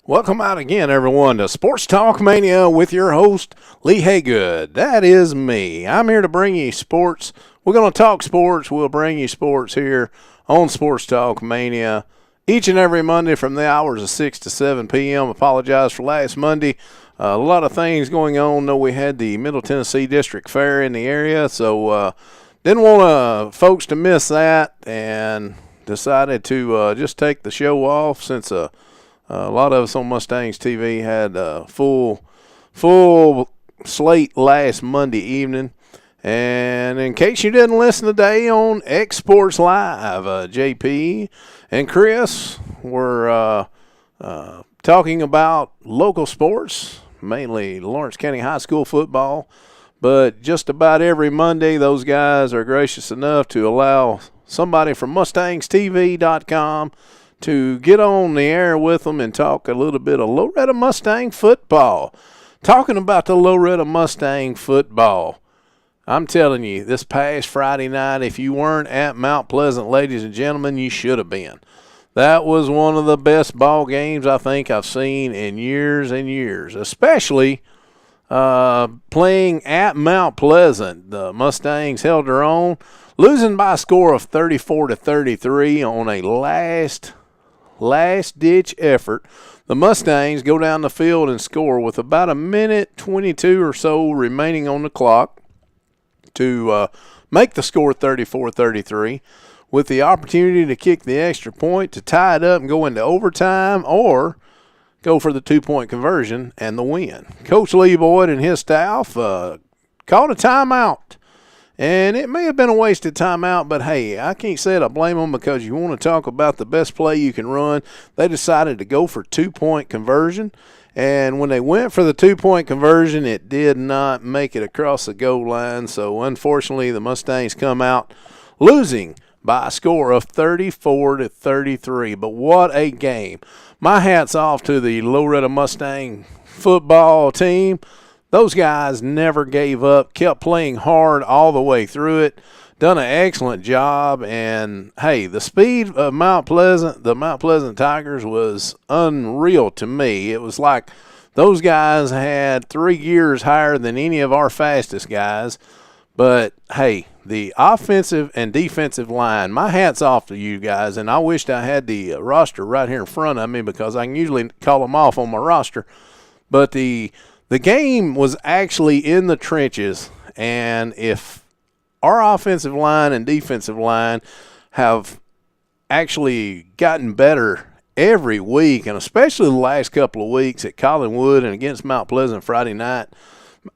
Welcome out again, everyone, to Sports Talk Mania with your host, Lee Haygood. That is me. I'm here to bring you sports. We're going to talk sports. We'll bring you sports here on Sports Talk Mania each and every Monday from the hours of 6 to 7 p.m. Apologize for last Monday. A lot of things going on. Know we had the Middle Tennessee District Fair in the area, so didn't want folks to miss that and decided to just take the show off since a lot of us on Mustangs TV had a full slate last Monday evening. And in case you didn't listen today on X Sports Live, JP and Chris were talking about local sports, mainly Lawrence County High School football. But just about every Monday, those guys are gracious enough to allow somebody from MustangsTV.com to get on the air with them and talk a little bit of Loretta Mustang football. Talking about the Loretta Mustang football, I'm telling you, this past Friday night, if you weren't at Mount Pleasant, ladies and gentlemen, you should have been. That was one of the best ball games I think I've seen in years and years, especially playing at Mount Pleasant. The Mustangs held their own, losing by a score of 34-33 on a last-ditch effort. The Mustangs go down the field and score with about a minute 22 or so remaining on the clock to make the score 34-33 with the opportunity to kick the extra point to tie it up and go into overtime or go for the two-point conversion and the win. Coach Lee Boyd and his staff called a timeout. And it may have been a wasted timeout, but hey, I can't say it. I blame them because you want to talk about the best play you can run. They decided to go for two-point conversion. And when they went for the two-point conversion, it did not make it across the goal line. So, unfortunately, the Mustangs come out losing by a score of 34-33. But what a game. My hat's off to the Loretta Mustang football team. Those guys never gave up, kept playing hard all the way through it, done an excellent job. And, hey, the speed of Mount Pleasant, the Mount Pleasant Tigers, was unreal to me. It was like those guys had 3 gears higher than any of our fastest guys. But, hey, the offensive and defensive line, my hat's off to you guys. And I wished I had the roster right here in front of me because I can usually call them off on my roster. But the game was actually in the trenches, and if our offensive line and defensive line have actually gotten better every week, and especially the last couple of weeks at Collinwood and against Mount Pleasant Friday night,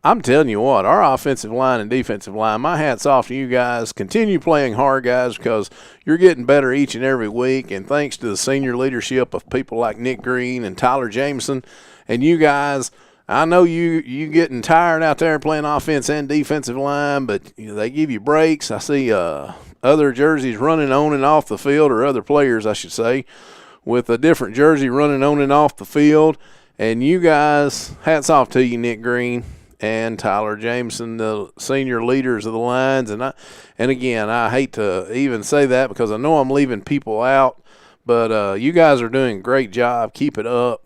I'm telling you what, our offensive line and defensive line, my hat's off to you guys. Continue playing hard, guys, because you're getting better each and every week, and thanks to the senior leadership of people like Nick Green and Tyler Jameson and you guys. I know you getting tired out there playing offense and defensive line, but they give you breaks. I see other jerseys running on and off the field, or other players, I should say, with a different jersey running on and off the field. And you guys, hats off to you, Nick Green and Tyler Jameson, the senior leaders of the lines. And again, I hate to even say that because I know I'm leaving people out, but you guys are doing a great job. Keep it up.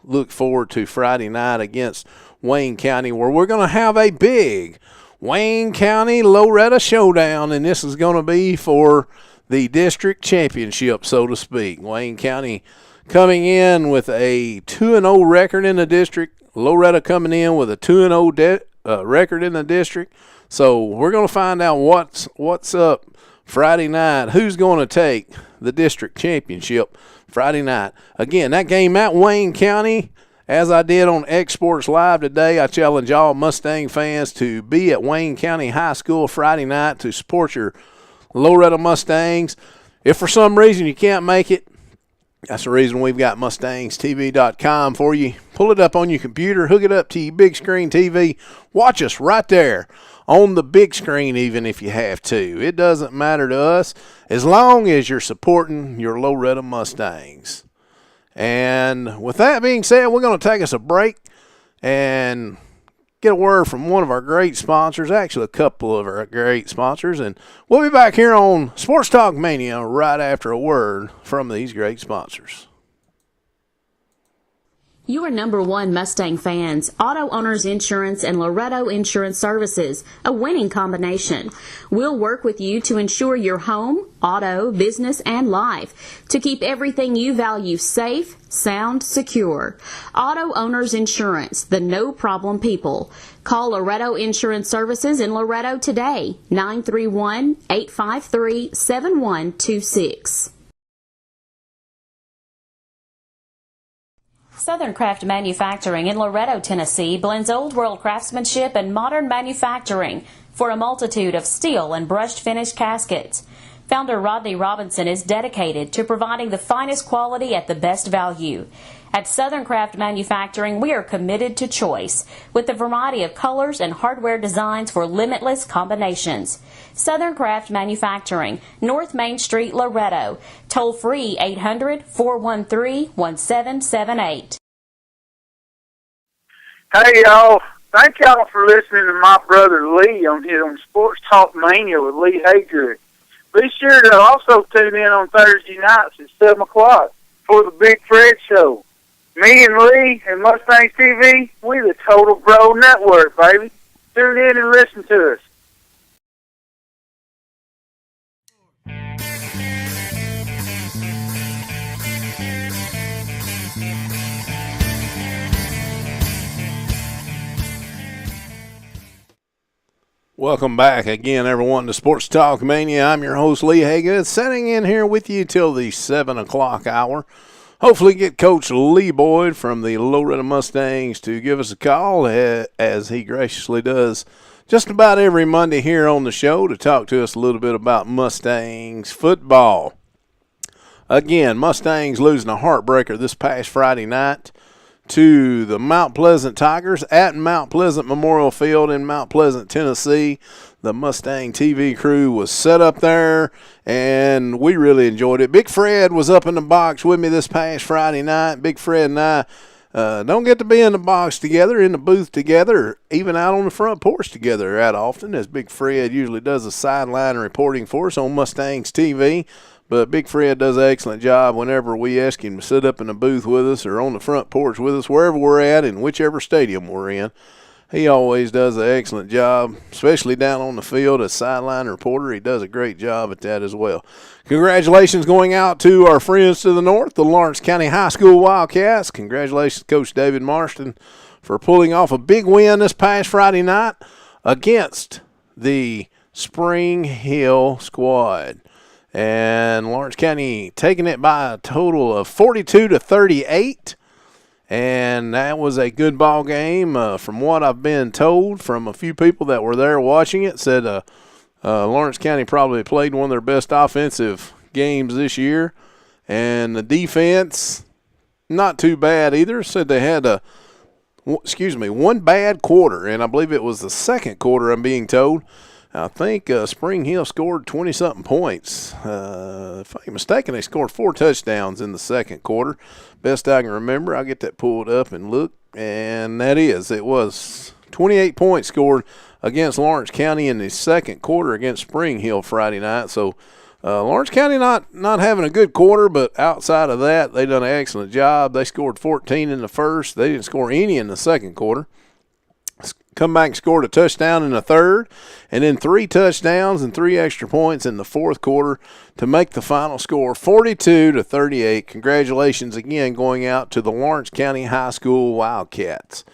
Look forward to Friday night against Wayne County, where we're going to have a big Wayne County Loretta showdown, and this is going to be for the district championship, so to speak. Wayne County coming in with a 2-0 record in the district. Loretta coming in with a 2-0 record in the district. So we're going to find out what's up Friday night. Who's going to take the district championship Friday night? Again, that game at Wayne County, as I did on X Sports Live today, I challenge all Mustang fans to be at Wayne County High School Friday night to support your Loretta Mustangs. If for some reason you can't make it, that's the reason we've got MustangsTV.com for you. Pull it up on your computer, hook it up to your big screen TV. Watch us right there on the big screen, even if you have to. It doesn't matter to us as long as you're supporting your Loretta Mustangs. And with that being said, we're going to take us a break and get a word from one of our great sponsors, actually a couple of our great sponsors, and we'll be back here on Sports Talk Mania right after a word from these great sponsors. Your number one Mustang fans, Auto Owners Insurance and Loretto Insurance Services, a winning combination. We'll work with you to ensure your home, auto, business, and life to keep everything you value safe, sound, secure. Auto Owners Insurance, the no-problem people. Call Loretto Insurance Services in Loretto today, 931-853-7126. Southern Craft Manufacturing in Loretto, Tennessee blends old world craftsmanship and modern manufacturing for a multitude of steel and brushed finish caskets. Founder Rodney Robinson is dedicated to providing the finest quality at the best value. At Southern Craft Manufacturing, we are committed to choice with a variety of colors and hardware designs for limitless combinations. Southern Craft Manufacturing, North Main Street, Loretto. Toll free 800-413-1778. Hey y'all, thank y'all for listening to my brother Lee on Sports Talk Mania with Lee Haygood. Be sure to also tune in on Thursday nights at 7 o'clock for the Big Fred Show. Me and Lee and Mustangs TV, we the Total Bro Network, baby. Tune in and listen to us. Welcome back again, everyone, to Sports Talk Mania. I'm your host, Lee Haygood, sitting in here with you till the 7 o'clock hour. Hopefully get Coach Lee Boyd from the Loretto Mustangs to give us a call, as he graciously does just about every Monday here on the show, to talk to us a little bit about Mustangs football. Again, Mustangs losing a heartbreaker this past Friday night to the Mount Pleasant Tigers at Mount Pleasant Memorial Field in Mount Pleasant, Tennessee. The Mustang TV crew was set up there, and we really enjoyed it. Big Fred was up in the box with me this past Friday night. Big Fred and I don't get to be in the box together, in the booth together, even out on the front porch together that often, as Big Fred usually does a sideline reporting for us on Mustangs TV. But Big Fred does an excellent job whenever we ask him to sit up in the booth with us or on the front porch with us, wherever we're at in whichever stadium we're in. He always does an excellent job, especially down on the field as sideline reporter. He does a great job at that as well. Congratulations going out to our friends to the north, the Lawrence County High School Wildcats. Congratulations to Coach David Marston for pulling off a big win this past Friday night against the Spring Hill squad. And Lawrence County taking it by a total of 42-38. And that was a good ball game. From what I've been told from a few people that were there watching it, said Lawrence County probably played one of their best offensive games this year. And the defense, not too bad either. Said they had one bad quarter, and I believe it was the second quarter, I'm being told. I think Spring Hill scored 20-something points. If I ain't mistaken, they scored 4 touchdowns in the second quarter. Best I can remember. I'll get that pulled up and look. And it was 28 points scored against Lawrence County in the second quarter against Spring Hill Friday night. So Lawrence County not having a good quarter, but outside of that, they done an excellent job. They scored 14 in the first. They didn't score any in the second quarter. Come back and scored a touchdown in the third, and then 3 touchdowns and 3 extra points in the fourth quarter to make the final score 42-38. Congratulations again going out to the Lawrence County High School Wildcats.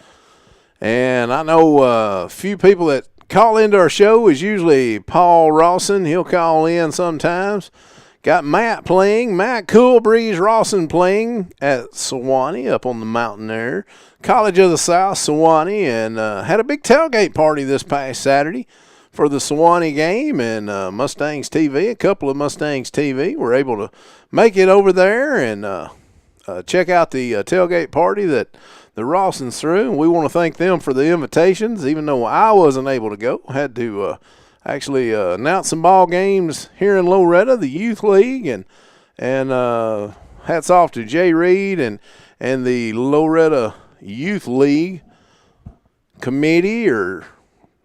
And I know a few people that call into our show is usually Paul Rawson. He'll call in sometimes. Got Matt playing, Matt Cool Breeze Rawson playing at Sewanee up on the mountain there. College of the South, Sewanee, and had a big tailgate party this past Saturday for the Sewanee game, and Mustangs TV, a couple of Mustangs TV were able to make it over there and check out the tailgate party that the Rawsons threw. And we want to thank them for the invitations, even though I wasn't able to go. Had to actually announce some ball games here in Loretto, the Youth League, and hats off to Jay Reed and the Loretto Youth League committee, or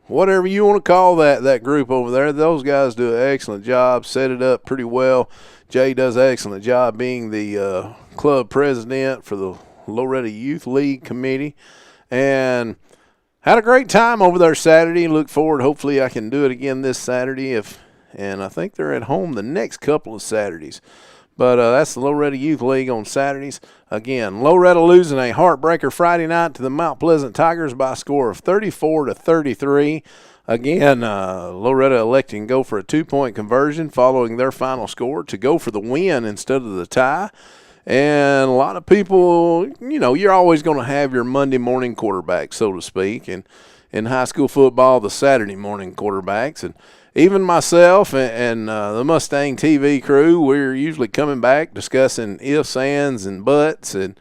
whatever you want to call that group over there. Those guys do an excellent job, set it up pretty well. Jay does an excellent job being the club president for the Loretta Youth League Committee, and had a great time over there Saturday. Look forward. Hopefully I can do it again this Saturday. And I think they're at home the next couple of Saturdays. But that's the Loretta Youth League on Saturdays. Again, Loretta losing a heartbreaker Friday night to the Mount Pleasant Tigers by a score of 34-33. Again, Loretta electing to go for a 2-point conversion following their final score to go for the win instead of the tie. And a lot of people, you're always going to have your Monday morning quarterback, so to speak. And in high school football, the Saturday morning quarterbacks. And even myself and the Mustang TV crew, we're usually coming back discussing ifs, ands, and buts and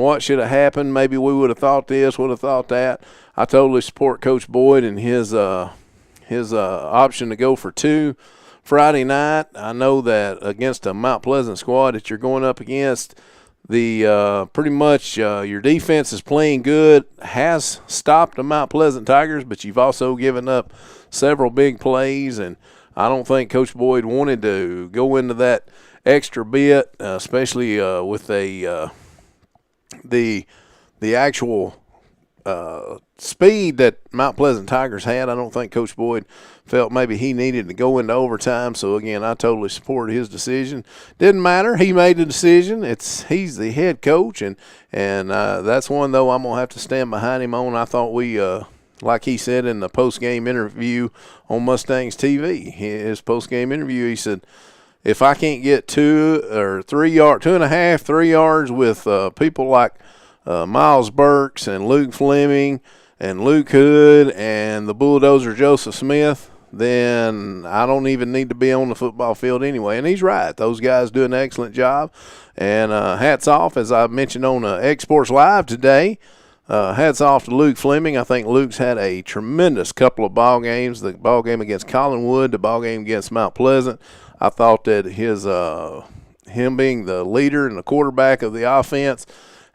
what should have happened. Maybe we would have thought this, would have thought that. I totally support Coach Boyd and his option to go for 2 Friday night. I know that against a Mount Pleasant squad that you're going up against, the pretty much your defense is playing good, has stopped the Mount Pleasant Tigers, but you've also given up several big plays, and I don't think Coach Boyd wanted to go into that extra bit, especially with the actual speed that Mount Pleasant Tigers had. I don't think Coach Boyd felt maybe he needed to go into overtime. So, again, I totally support his decision. Didn't matter. He made the decision. He's the head coach, and that's one, though, I'm going to have to stand behind him on. I thought we like he said in the post-game interview on Mustangs TV, his post-game interview, he said, if I can't get 2.5, 3 yards with people like Miles Burks and Luke Fleming and Luke Hood and the bulldozer Joseph Smith, then I don't even need to be on the football field anyway. And he's right. Those guys do an excellent job. And hats off, as I mentioned on Exports Live today, hats off to Luke Fleming. I think Luke's had a tremendous couple of ball games, the ball game against Collinwood, the ball game against Mount Pleasant. I thought that him being the leader and the quarterback of the offense,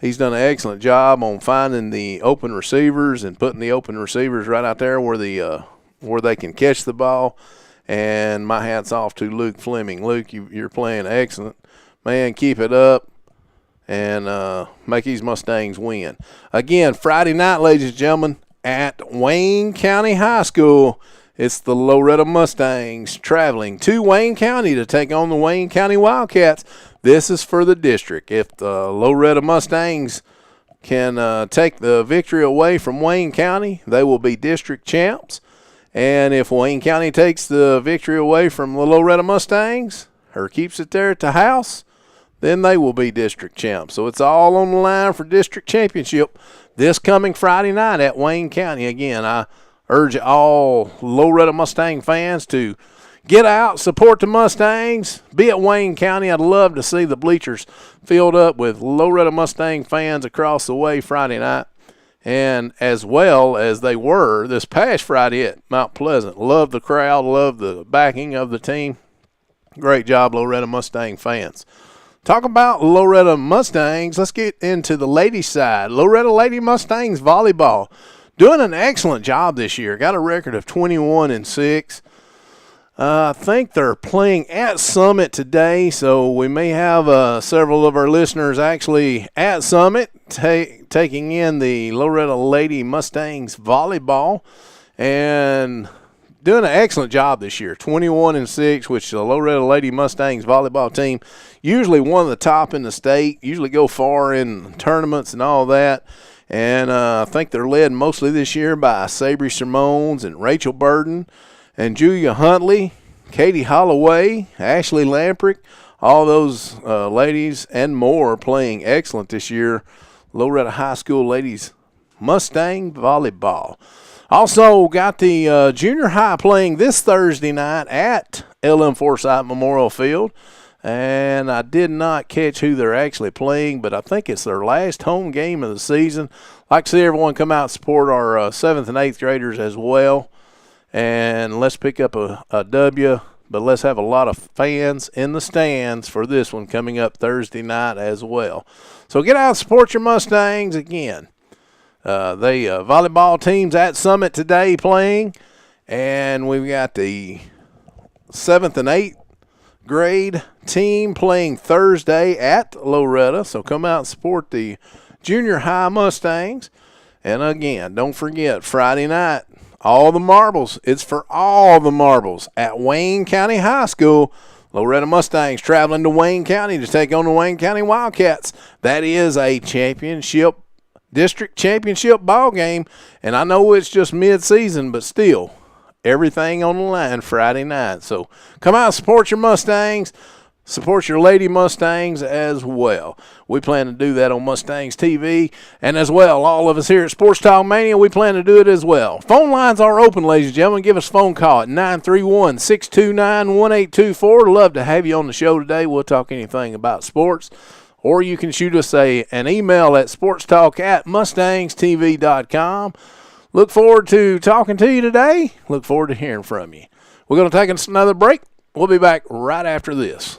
he's done an excellent job on finding the open receivers and putting the open receivers right out there where they can catch the ball. And my hat's off to Luke Fleming. Luke, you're playing excellent. Man, keep it up and make these Mustangs win. Again, Friday night, ladies and gentlemen, at Wayne County High School, it's the Loretta Mustangs traveling to Wayne County to take on the Wayne County Wildcats. This is for the district. If the Loretta Mustangs can take the victory away from Wayne County, they will be district champs. And if Wayne County takes the victory away from the Loretta Mustangs or keeps it there at the house, then they will be district champs. So it's all on the line for district championship this coming Friday night at Wayne County. Again, I urge all Loretta Mustang fans to get out, support the Mustangs, be at Wayne County. I'd love to see the bleachers filled up with Loretta Mustang fans across the way Friday night, and as well as they were this past Friday at Mount Pleasant. Love the crowd, love the backing of the team. Great job, Loretta Mustang fans. Talk about Loretta Mustangs. Let's get into the ladies' side. Loretta Lady Mustangs volleyball doing an excellent job this year. Got a record of 21-6. I think they're playing at Summit today, so we may have several of our listeners actually at Summit taking in the Loretta Lady Mustangs volleyball and doing an excellent job this year. 21-6, which the Loretta Lady Mustangs volleyball team, usually one of the top in the state, usually go far in tournaments and all that. And I think they're led mostly this year by Sabri Simones and Rachel Burden and Julia Huntley, Katie Holloway, Ashley Lamprick, all those ladies and more playing excellent this year. Loretta High School ladies Mustang volleyball. Also got the junior high playing this Thursday night at L.M. Forsyth Memorial Field. And I did not catch who they're actually playing, but I think it's their last home game of the season. Like to see everyone come out and support our 7th and 8th graders as well. And let's pick up a W, but let's have a lot of fans in the stands for this one coming up Thursday night as well. So get out and support your Mustangs again. The volleyball teams at Summit today playing, and we've got the 7th and 8th grade team playing Thursday at Loretta. So come out and support the junior high Mustangs. And again, don't forget, Friday night, all the marbles. It's for all the marbles at Wayne County High School. Loretta Mustangs traveling to Wayne County to take on the Wayne County Wildcats. That is a district championship ball game. And I know it's just mid-season, but still, everything on the line Friday night. So come out and support your Mustangs. Support your Lady Mustangs as well. We plan to do that on Mustangs TV. And as well, all of us here at Sports Talk Mania, we plan to do it as well. Phone lines are open, ladies and gentlemen. Give us a phone call at 931-629-1824. Love to have you on the show today. We'll talk anything about sports. Or you can shoot us an email at sportstalk@MustangsTV.com. Look forward to talking to you today. Look forward to hearing from you. We're going to take us another break. We'll be back right after this.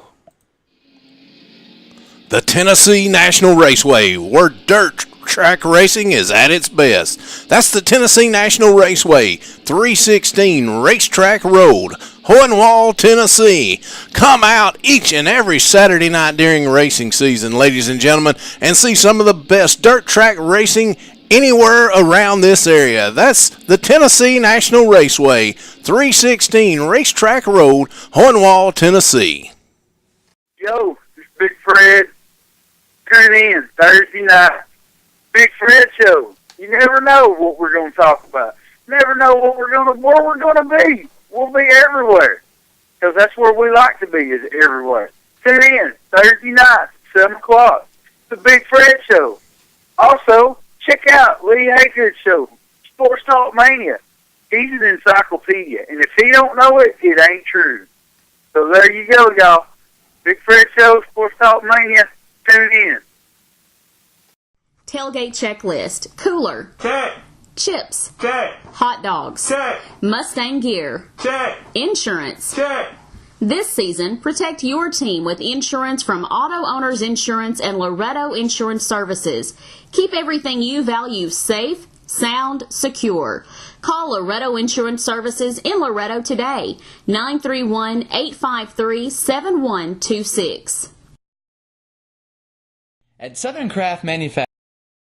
The Tennessee National Raceway, where dirt track racing is at its best. That's the Tennessee National Raceway, 316 Racetrack Road, Hohenwald, Tennessee. Come out each and every Saturday night during racing season, ladies and gentlemen, and see some of the best dirt track racing anywhere around this area. That's the Tennessee National Raceway, 316 Racetrack Road, Hohenwald, Tennessee. Yo, this is Big Fred. Tune in Thursday night. Big Fred Show. You never know what we're going to talk about. Never know where we're going to be. We'll be everywhere. Because that's where we like to be, is everywhere. Tune in Thursday night, 7 o'clock. The Big Fred Show. Also, check out Lee Haygood's show, Sports Talk Mania. He's an encyclopedia. And if he don't know it, it ain't true. So there you go, y'all. Big Fred Show, Sports Talk Mania. Tune in. Tailgate checklist. Cooler. Check. Chips. Check. Hot dogs. Check. Mustang gear. Check. Insurance. Check. This season, protect your team with insurance from Auto Owners Insurance and Loretto Insurance Services. Keep everything you value safe, sound, secure. Call Loretto Insurance Services in Loretto today. 931-853-7126. At Southern Craft Manufacturing,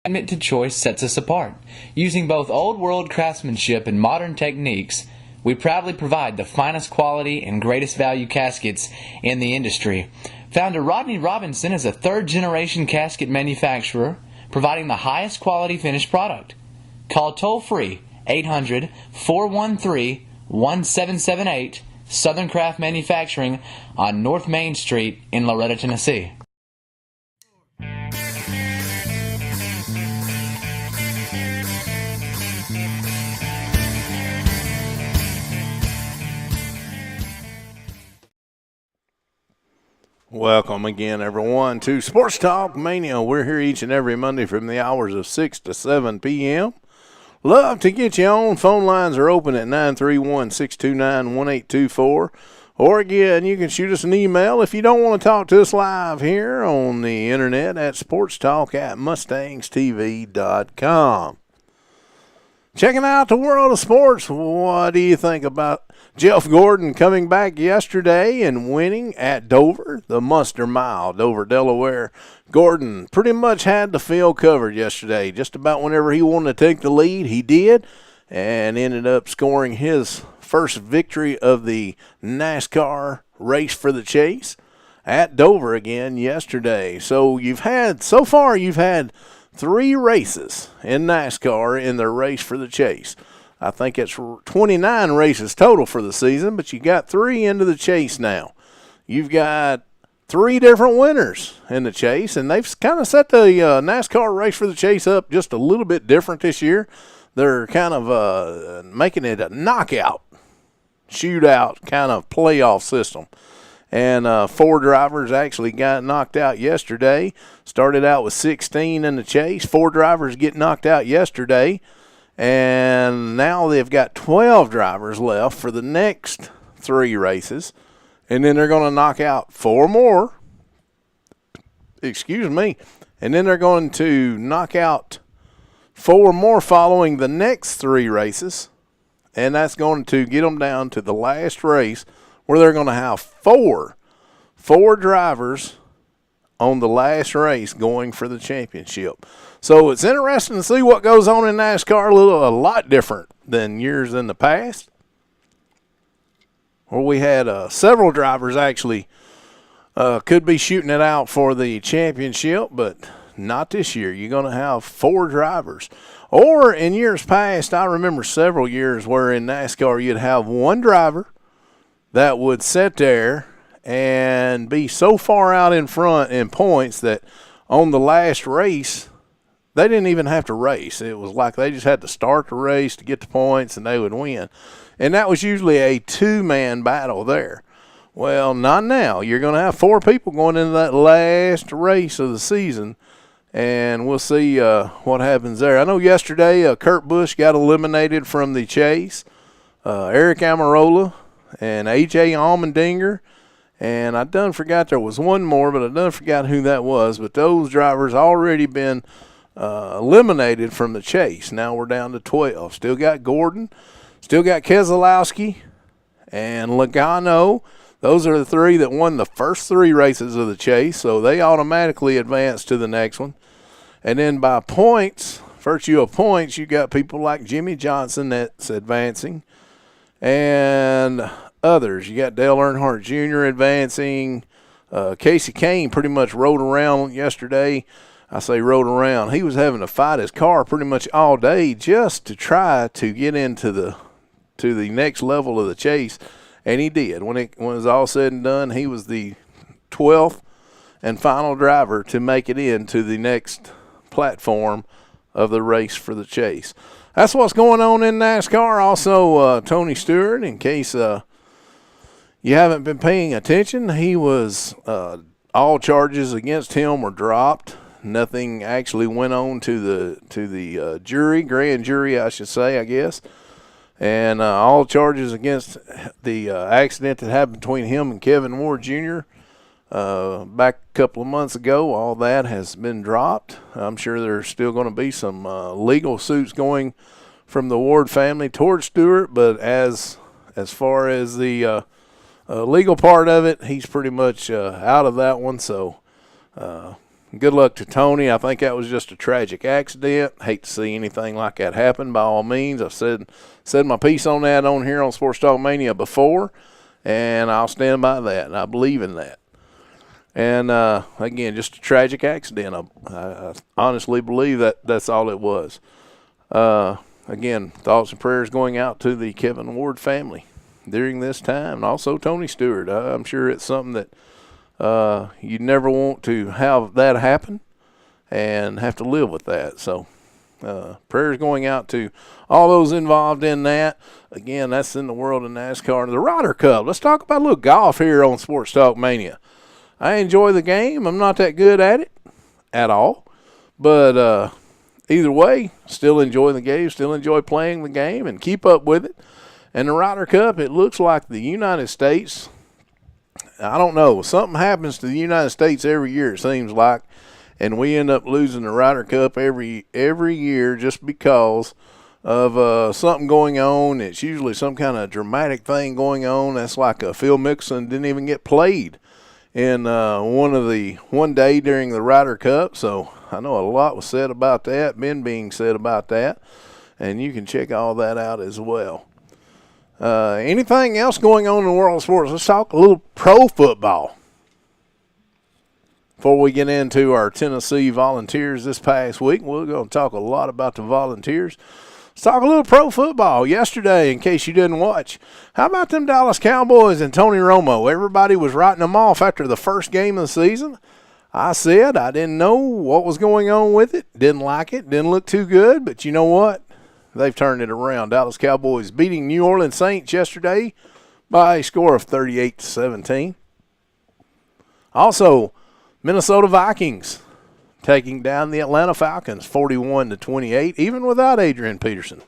commitment to choice sets us apart. Using both old world craftsmanship and modern techniques, we proudly provide the finest quality and greatest value caskets in the industry. Founder Rodney Robinson is a third-generation casket manufacturer, providing the highest quality finished product. Call toll-free 800-413-1778, Southern Craft Manufacturing on North Main Street in Loretto, Tennessee. Welcome again, everyone, to Sports Talk Mania. We're here each and every Monday from the hours of 6 to 7 p.m. Love to get you on. Phone lines are open at 931-629-1824. Or, again, you can shoot us an email if you don't want to talk to us live here on the internet at sportstalk@MustangsTV.com. Checking out the world of sports, what do you think about Jeff Gordon coming back yesterday and winning at Dover, the Muster Mile, Dover, Delaware? Gordon pretty much had the field covered yesterday. Just about whenever he wanted to take the lead, he did, and ended up scoring his first victory of the NASCAR race for the chase at Dover again yesterday. So you've had 3 races in NASCAR in the race for the chase. I think it's 29 races total for the season, but you got 3 into the chase now. You've got 3 different winners in the chase, and they've kind of set the NASCAR race for the chase up just a little bit different this year. They're kind of making it a knockout, shootout kind of playoff system. And 4 drivers actually got knocked out yesterday. Started out with 16 in the chase. 4 drivers get knocked out yesterday. And now they've got 12 drivers left for the next 3 races. And then they're going to knock out 4 more. Excuse me. And then they're going to knock out 4 more following the next 3 races. And that's going to get them down to the last race, where they're going to have 4 4 drivers on the last race going for the championship. So it's interesting to see what goes on in NASCAR, a lot different than years in the past, where we had several drivers actually could be shooting it out for the championship, but not this year. You're going to have 4 drivers. Or in years past, I remember several years where in NASCAR you'd have 1 driver that would sit there and be so far out in front in points that on the last race, they didn't even have to race. It was like they just had to start the race to get the points and they would win. And that was usually a 2-man battle there. Well, not now. You're going to have 4 people going into that last race of the season, and we'll see what happens there. I know yesterday Kurt Busch got eliminated from the chase. Eric Almirola and A.J. Allmendinger. And I done forgot there was one more, but I done forgot who that was. But those drivers already been eliminated from the chase. Now we're down to 12. Still got Gordon. Still got Keselowski and Logano. Those are the 3 that won the first 3 races of the chase, so they automatically advance to the next one. And then by points, virtue of points, you got people like Jimmy Johnson that's advancing and others. You got Dale Earnhardt Jr. advancing. Casey Kane pretty much rode around yesterday. I say rode around. He was having to fight his car pretty much all day just to try to get into the next level of the chase. And he did. When it was all said and done, he was the 12th and final driver to make it into the next platform of the race for the chase. That's what's going on in NASCAR. Also, Tony Stewart, in case you haven't been paying attention, he was all charges against him were dropped. Nothing actually went on to the jury, grand jury, I should say, I guess. And all charges against the accident that happened between him and Kevin Ward Jr. Back a couple of months ago, all that has been dropped. I'm sure there's still going to be some legal suits going from the Ward family towards Stewart, but as far as the legal part of it, he's pretty much out of that one. So good luck to Tony. I think that was just a tragic accident. Hate to see anything like that happen by all means. I've said my piece on that on here on Sports Talk Mania before, and I'll stand by that, and I believe in that. And, again, just a tragic accident. I honestly believe that's all it was. Again, thoughts and prayers going out to the Kevin Ward family during this time, and also Tony Stewart. I'm sure it's something that you never want to have that happen and have to live with that. So prayers going out to all those involved in that. Again, that's in the world of NASCAR. The Ryder Cup. Let's talk about a little golf here on Sports Talk Mania. I enjoy the game. I'm not that good at it at all. But either way, still enjoy the game, still enjoy playing the game and keep up with it. And the Ryder Cup, it looks like the United States, I don't know, something happens to the United States every year, it seems like, and we end up losing the Ryder Cup every year just because of something going on. It's usually some kind of dramatic thing going on. That's like Phil Mickelson didn't even get played in one day during the Ryder Cup. So I know a lot was said about that, been being said about that, and you can check all that out as well. Anything else going on in the world of sports? Let's talk a little pro football before we get into our Tennessee Volunteers this past week. We're going to talk a lot about the Volunteers. Let's talk a little pro football. Yesterday, in case you didn't watch, how about them Dallas Cowboys and Tony Romo? Everybody was writing them off after the first game of the season. I said I didn't know what was going on with it, didn't like it, didn't look too good, but you know what? They've turned it around. Dallas Cowboys beating New Orleans Saints yesterday by a score of 38-17. Also, Minnesota Vikings taking down the Atlanta Falcons 41-28, even without Adrian Peterson.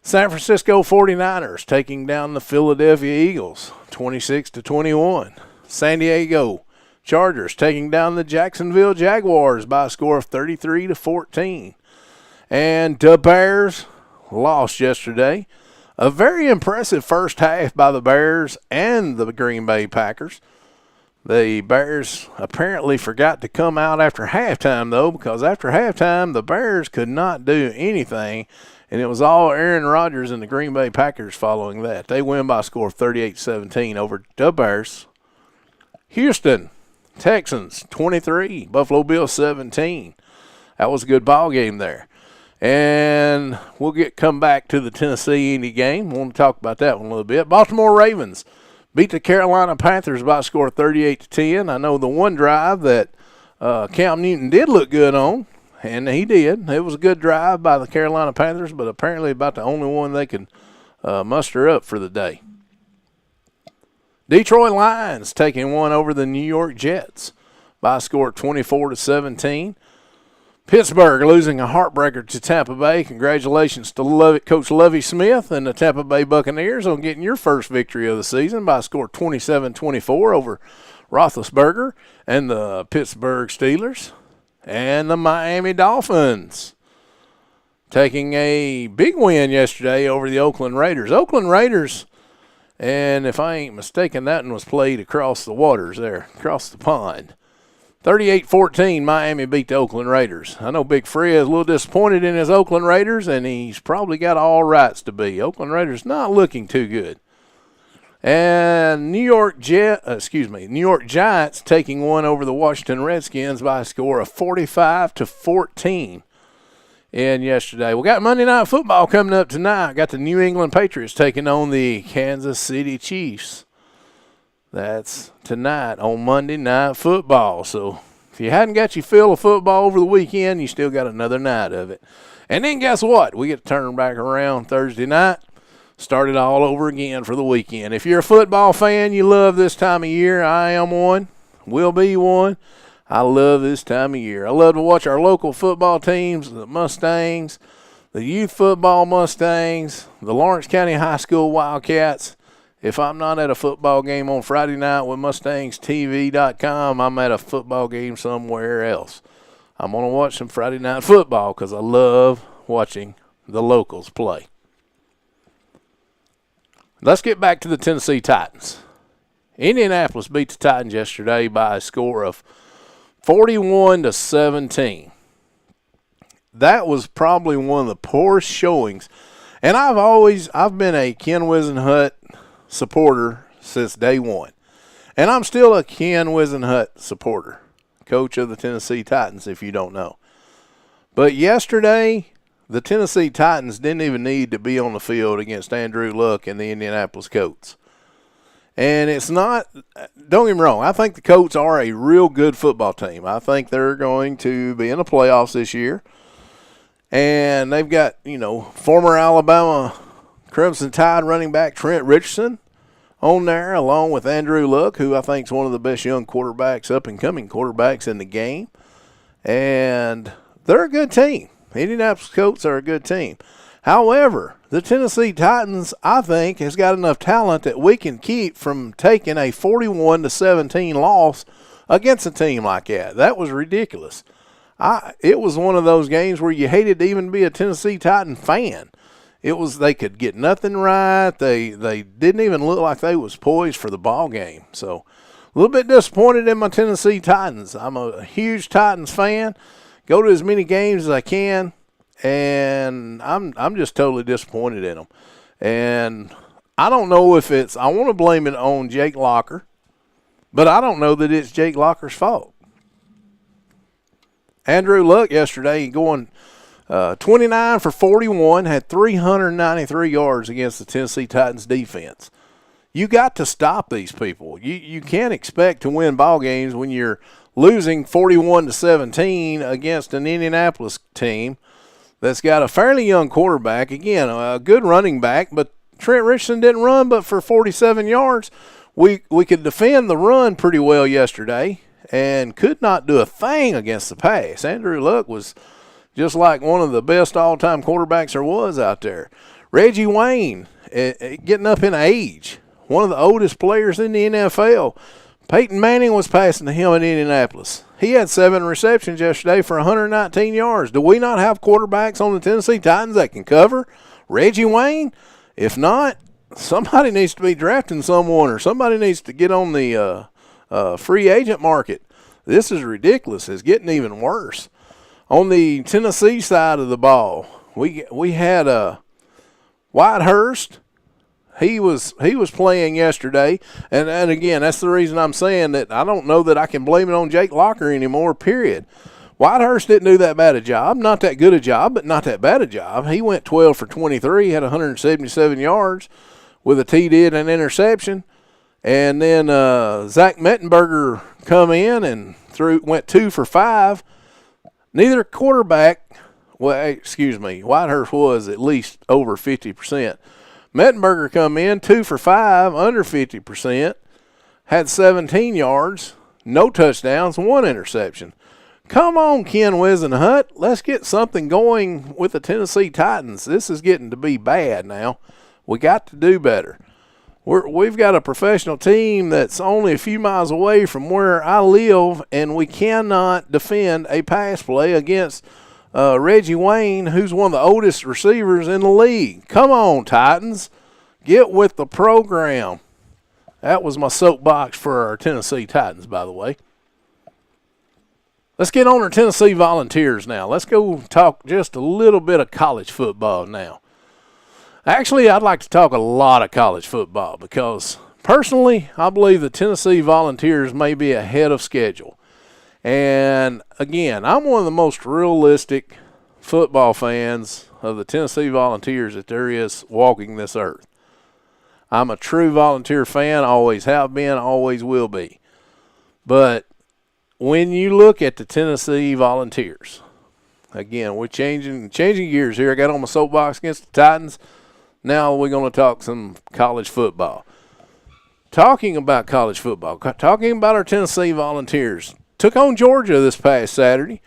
San Francisco 49ers taking down the Philadelphia Eagles 26-21. San Diego Chargers taking down the Jacksonville Jaguars by a score of 33-14. And the Bears lost yesterday. A very impressive first half by the Bears and the Green Bay Packers. The Bears apparently forgot to come out after halftime, though, because after halftime, the Bears could not do anything, and it was all Aaron Rodgers and the Green Bay Packers following that. They win by a score of 38-17 over the Bears. Houston Texans 23, Buffalo Bills 17. That was a good ball game there. And we'll come back to the Tennessee-Indy game. I want to talk about that one a little bit. Baltimore Ravens beat the Carolina Panthers by a score of 38-10. I know the one drive that Cam Newton did look good on, and he did. It was a good drive by the Carolina Panthers, but apparently about the only one they could muster up for the day. Detroit Lions taking one over the New York Jets by a score of 24-17. Pittsburgh losing a heartbreaker to Tampa Bay. Congratulations to Coach Lovie Smith and the Tampa Bay Buccaneers on getting your first victory of the season by a score of 27-24 over Roethlisberger and the Pittsburgh Steelers. And the Miami Dolphins taking a big win yesterday over the Oakland Raiders. Oakland Raiders, and if I ain't mistaken, that one was played across the waters there, across the pond. 38-14, Miami beat the Oakland Raiders. I know Big Fred is a little disappointed in his Oakland Raiders, and he's probably got all rights to be. Oakland Raiders not looking too good. And New York Giants taking one over the Washington Redskins by a score of 45-14 in yesterday. We got Monday Night Football coming up tonight. Got the New England Patriots taking on the Kansas City Chiefs. That's tonight on Monday Night Football. So if you hadn't got your fill of football over the weekend, you still got another night of it. And then guess what? We get to turn back around Thursday night, start it all over again for the weekend. If you're a football fan, you love this time of year. I am one, will be one. I love this time of year. I love to watch our local football teams, the Mustangs, the youth football Mustangs, the Lawrence County High School Wildcats. If I'm not at a football game on Friday night with MustangsTV.com, I'm at a football game somewhere else. I'm going to watch some Friday night football because I love watching the locals play. Let's get back to the Tennessee Titans. Indianapolis beat the Titans yesterday by a score of 41-17. That was probably one of the poorest showings. And I've been a Ken Wisenhunt supporter since day one. And I'm still a Ken Wisenhunt supporter, coach of the Tennessee Titans, if you don't know. But yesterday, the Tennessee Titans didn't even need to be on the field against Andrew Luck and the Indianapolis Colts. And it's not, don't get me wrong, I think the Colts are a real good football team. I think they're going to be in the playoffs this year. And they've got, former Alabama Crimson Tide running back Trent Richardson on there, along with Andrew Luck, who I think is one of the best young quarterbacks, up-and-coming quarterbacks in the game. And they're a good team. Indianapolis Colts are a good team. However, the Tennessee Titans, I think, has got enough talent that we can keep from taking a 41-17 loss against a team like that. That was ridiculous. It was one of those games where you hated to even be a Tennessee Titan fan. They could get nothing right. They didn't even look like they was poised for the ball game. So a little bit disappointed in my Tennessee Titans. I'm a huge Titans fan. Go to as many games as I can, and I'm just totally disappointed in them. And I don't know if I want to blame it on Jake Locker, but I don't know that it's Jake Locker's fault. Andrew Luck yesterday going 29 for 41, had 393 yards against the Tennessee Titans defense. You got to stop these people. You can't expect to win ball games when you're losing 41-17 against an Indianapolis team that's got a fairly young quarterback. Again, a good running back, but Trent Richardson didn't run but for 47 yards. We could defend the run pretty well yesterday and could not do a thing against the pass. Andrew Luck was just like one of the best all-time quarterbacks there was out there. Reggie Wayne, getting up in age, one of the oldest players in the NFL. Peyton Manning was passing to him in Indianapolis. He had 7 receptions yesterday for 119 yards. Do we not have quarterbacks on the Tennessee Titans that can cover Reggie Wayne? If not, somebody needs to be drafting someone, or somebody needs to get on the free agent market. This is ridiculous. It's getting even worse. On the Tennessee side of the ball, we had Whitehurst. He was playing yesterday, and again, that's the reason I'm saying that I don't know that I can blame it on Jake Locker anymore, period. Whitehurst didn't do that bad a job, not that good a job, but not that bad a job. He went 12 for 23, had 177 yards with a TD and an interception. And then Zach Mettenberger come in and went 2 for 5. Neither quarterback, Whitehurst was at least over 50%. Mettenberger come in 2 for 5, under 50%, had 17 yards, no touchdowns, 1 interception. Come on, Ken Wisenhunt. Let's get something going with the Tennessee Titans. This is getting to be bad now. We got to do better. We've got a professional team that's only a few miles away from where I live, and we cannot defend a pass play against Reggie Wayne, who's one of the oldest receivers in the league. Come on, Titans. Get with the program. That was my soapbox for our Tennessee Titans, by the way. Let's get on our Tennessee Volunteers now. Let's go talk just a little bit of college football now. Actually, I'd like to talk a lot of college football because, personally, I believe the Tennessee Volunteers may be ahead of schedule. And, again, I'm one of the most realistic football fans of the Tennessee Volunteers that there is walking this earth. I'm a true Volunteer fan, always have been, always will be. But when you look at the Tennessee Volunteers, again, we're changing gears here. I got on my soapbox against the Titans. Now we're going to talk some college football. Talking about college football, talking about our Tennessee Volunteers, took on Georgia this past Saturday,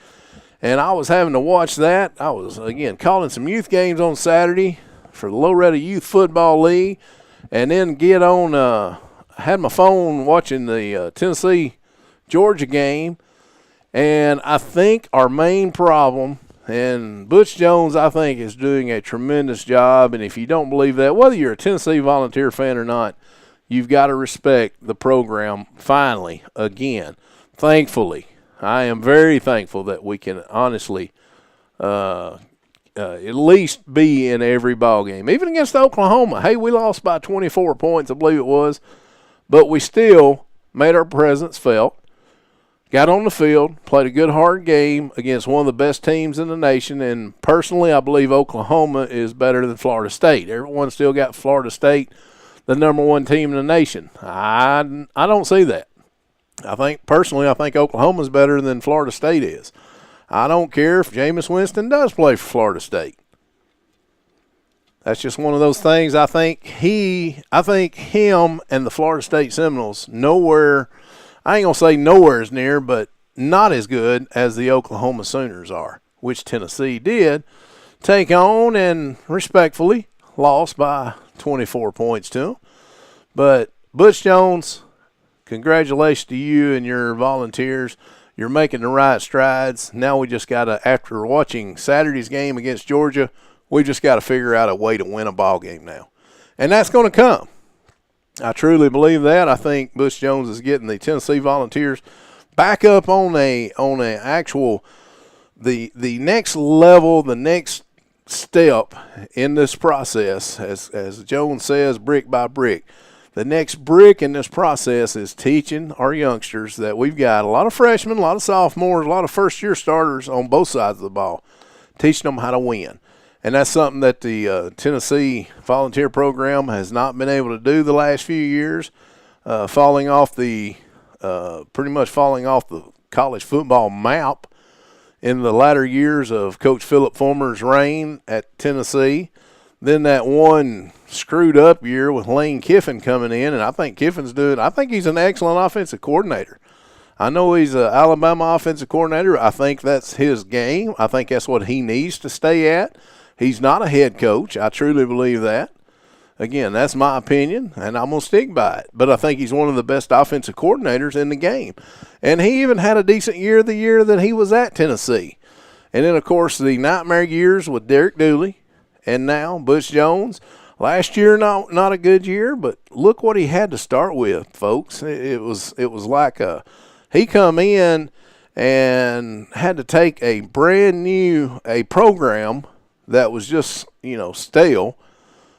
and I was having to watch that. I was, again, calling some youth games on Saturday for the Loretta Youth Football League, and then get on, I had my phone watching the Tennessee-Georgia game, and I think our main problem, and Butch Jones, I think, is doing a tremendous job. And if you don't believe that, whether you're a Tennessee Volunteer fan or not, you've got to respect the program finally, again. Thankfully, I am very thankful that we can honestly at least be in every ball game. Even against Oklahoma. Hey, we lost by 24 points, I believe it was. But we still made our presence felt. Got on the field, played a good, hard game against one of the best teams in the nation, and personally I believe Oklahoma is better than Florida State. Everyone still got Florida State the number 1 team in the nation. I don't see that. I think Oklahoma's better than Florida State is. I don't care if Jameis Winston does play for Florida State. That's just one of those things. I think him and the Florida State Seminoles I ain't going to say nowhere as near, but not as good as the Oklahoma Sooners are, which Tennessee did take on and respectfully lost by 24 points to them. But Butch Jones, congratulations to you and your Volunteers. You're making the right strides. Now we just got to, after watching Saturday's game against Georgia, we just got to figure out a way to win a ball game now. And that's going to come. I truly believe that. I think Butch Jones is getting the Tennessee Volunteers back up on a actual the next level, the next step in this process, as Jones says, brick by brick. The next brick in this process is teaching our youngsters that we've got a lot of freshmen, a lot of sophomores, a lot of first-year starters on both sides of the ball, teaching them how to win. And that's something that the Tennessee Volunteer Program has not been able to do the last few years, pretty much falling off the college football map in the latter years of Coach Philip Fulmer's reign at Tennessee. Then that one screwed up year with Lane Kiffin coming in, and I think he's an excellent offensive coordinator. I know he's an Alabama offensive coordinator. I think that's his game. I think that's what he needs to stay at. He's not a head coach. I truly believe that. Again, that's my opinion, and I'm going to stick by it. But I think he's one of the best offensive coordinators in the game. And he even had a decent year the year that he was at Tennessee. And then, of course, the nightmare years with Derek Dooley and now Butch Jones. Last year, not a good year, but look what he had to start with, folks. It was like he come in and had to take a brand new program that was just stale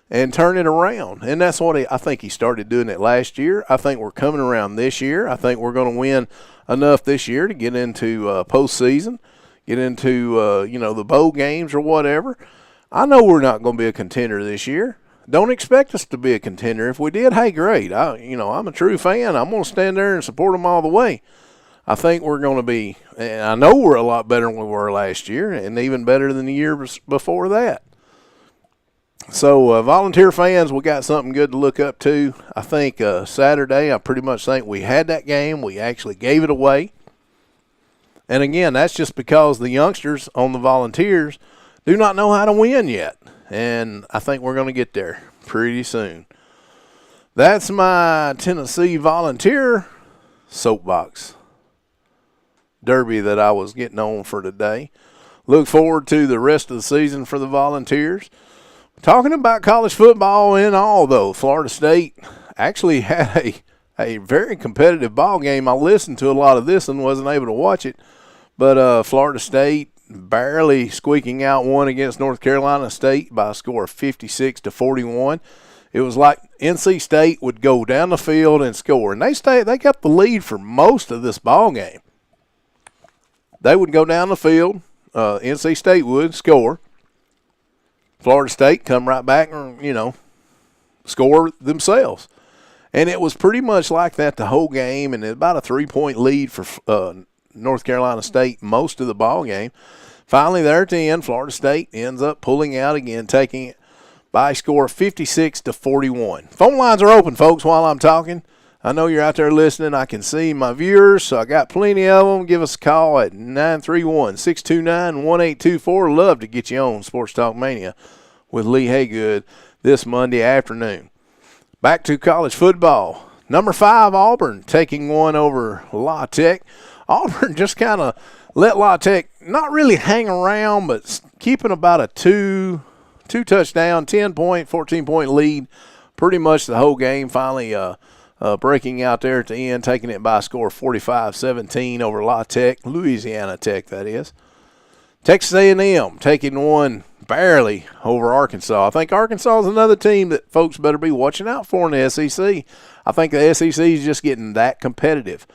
and turn it around. And that's what I think he started doing it last year. I think we're coming around this year. I think we're going to win enough this year to get into postseason, get into the bowl games or whatever. I know we're not going to be a contender this year. Don't expect us to be a contender. If we did, hey, great. I'm a true fan. I'm going to stand there and support them all the way. I think we're going to be, and I know we're a lot better than we were last year, and even better than the year before that. So, volunteer fans, we got something good to look up to. I think Saturday, I pretty much think we had that game. We actually gave it away. And again, that's just because the youngsters on the Volunteers do not know how to win yet. And I think we're going to get there pretty soon. That's my Tennessee Volunteer soapbox derby that I was getting on for today. Look forward to the rest of the season for the Volunteers. Talking about college football and all, though, Florida State actually had a very competitive ball game. I listened to a lot of this and wasn't able to watch it, but Florida State barely squeaking out one against North Carolina State by a score of 56-41. It was like NC State would go down the field and score, and they got the lead for most of this ball game. They would go down the field, NC State would score. Florida State come right back and, score themselves. And it was pretty much like that the whole game, and about a 3-point lead for North Carolina State most of the ball game. Finally, there at the end, Florida State ends up pulling out again, taking it by a score of 56-41. Phone lines are open, folks, while I'm talking. I know you're out there listening. I can see my viewers, so I got plenty of them. Give us a call at 931-629-1824. Love to get you on Sports Talk Mania with Lee Haygood this Monday afternoon. Back to college football. Number 5, Auburn, taking one over La Tech. Auburn just kind of let La Tech not really hang around, but keeping about a two-touchdown, 10-point, 14-point lead pretty much the whole game. Finally breaking out there at the end, taking it by a score of 45-17 over La Tech, Louisiana Tech, that is. Texas A&M taking one barely over Arkansas. I think Arkansas is another team that folks better be watching out for in the SEC. I think the SEC is just getting that competitive.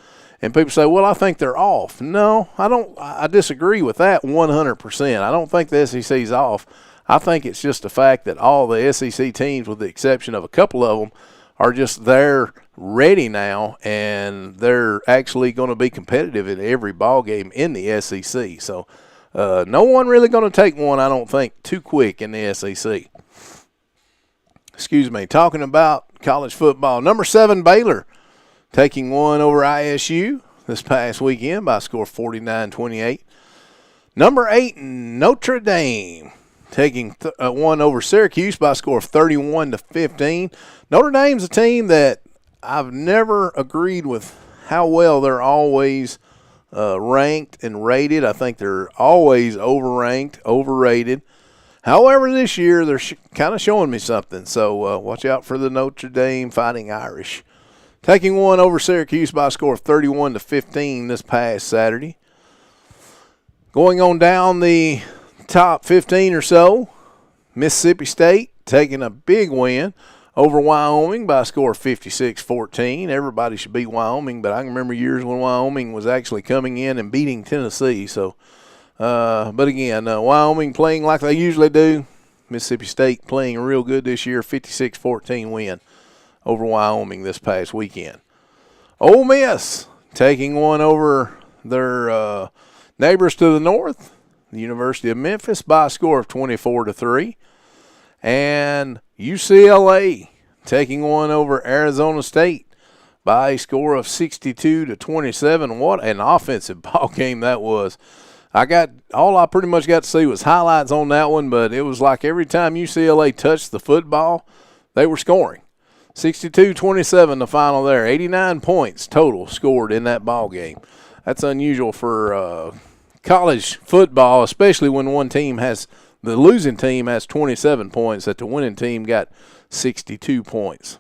And people say, well, I think they're off. No, I don't. I disagree with that 100%. I don't think the SEC is off. I think it's just the fact that all the SEC teams, with the exception of a couple of them, are just there ready now, and they're actually going to be competitive in every ball game in the SEC. So no one really going to take one, I don't think, too quick in the SEC. Excuse me. Talking about college football, number 7 Baylor taking one over ISU this past weekend by a score of 49-28. Number 8 Notre Dame taking one over Syracuse by a score of 31-15. Notre Dame's a team that I've never agreed with how well they're always ranked and rated. I think they're always overranked, overrated. However, this year they're kind of showing me something. So watch out for the Notre Dame Fighting Irish. Taking one over Syracuse by a score of 31-15 this past Saturday. Going on down the top 15 or so, Mississippi State taking a big win over Wyoming by a score of 56-14. Everybody should beat Wyoming, but I can remember years when Wyoming was actually coming in and beating Tennessee. So, but again, Wyoming playing like they usually do. Mississippi State playing real good this year, 56-14 win over Wyoming this past weekend. Ole Miss taking one over their neighbors to the north, the University of Memphis, by a score of 24-3. And UCLA taking one over Arizona State by a score of 62-27. What an offensive ball game that was. All I pretty much got to see was highlights on that one, but it was like every time UCLA touched the football, they were scoring. 62-27 the final there. 89 points total scored in that ball game. That's unusual for college football, especially when one team has the losing team has 27 points, that the winning team got 62 points.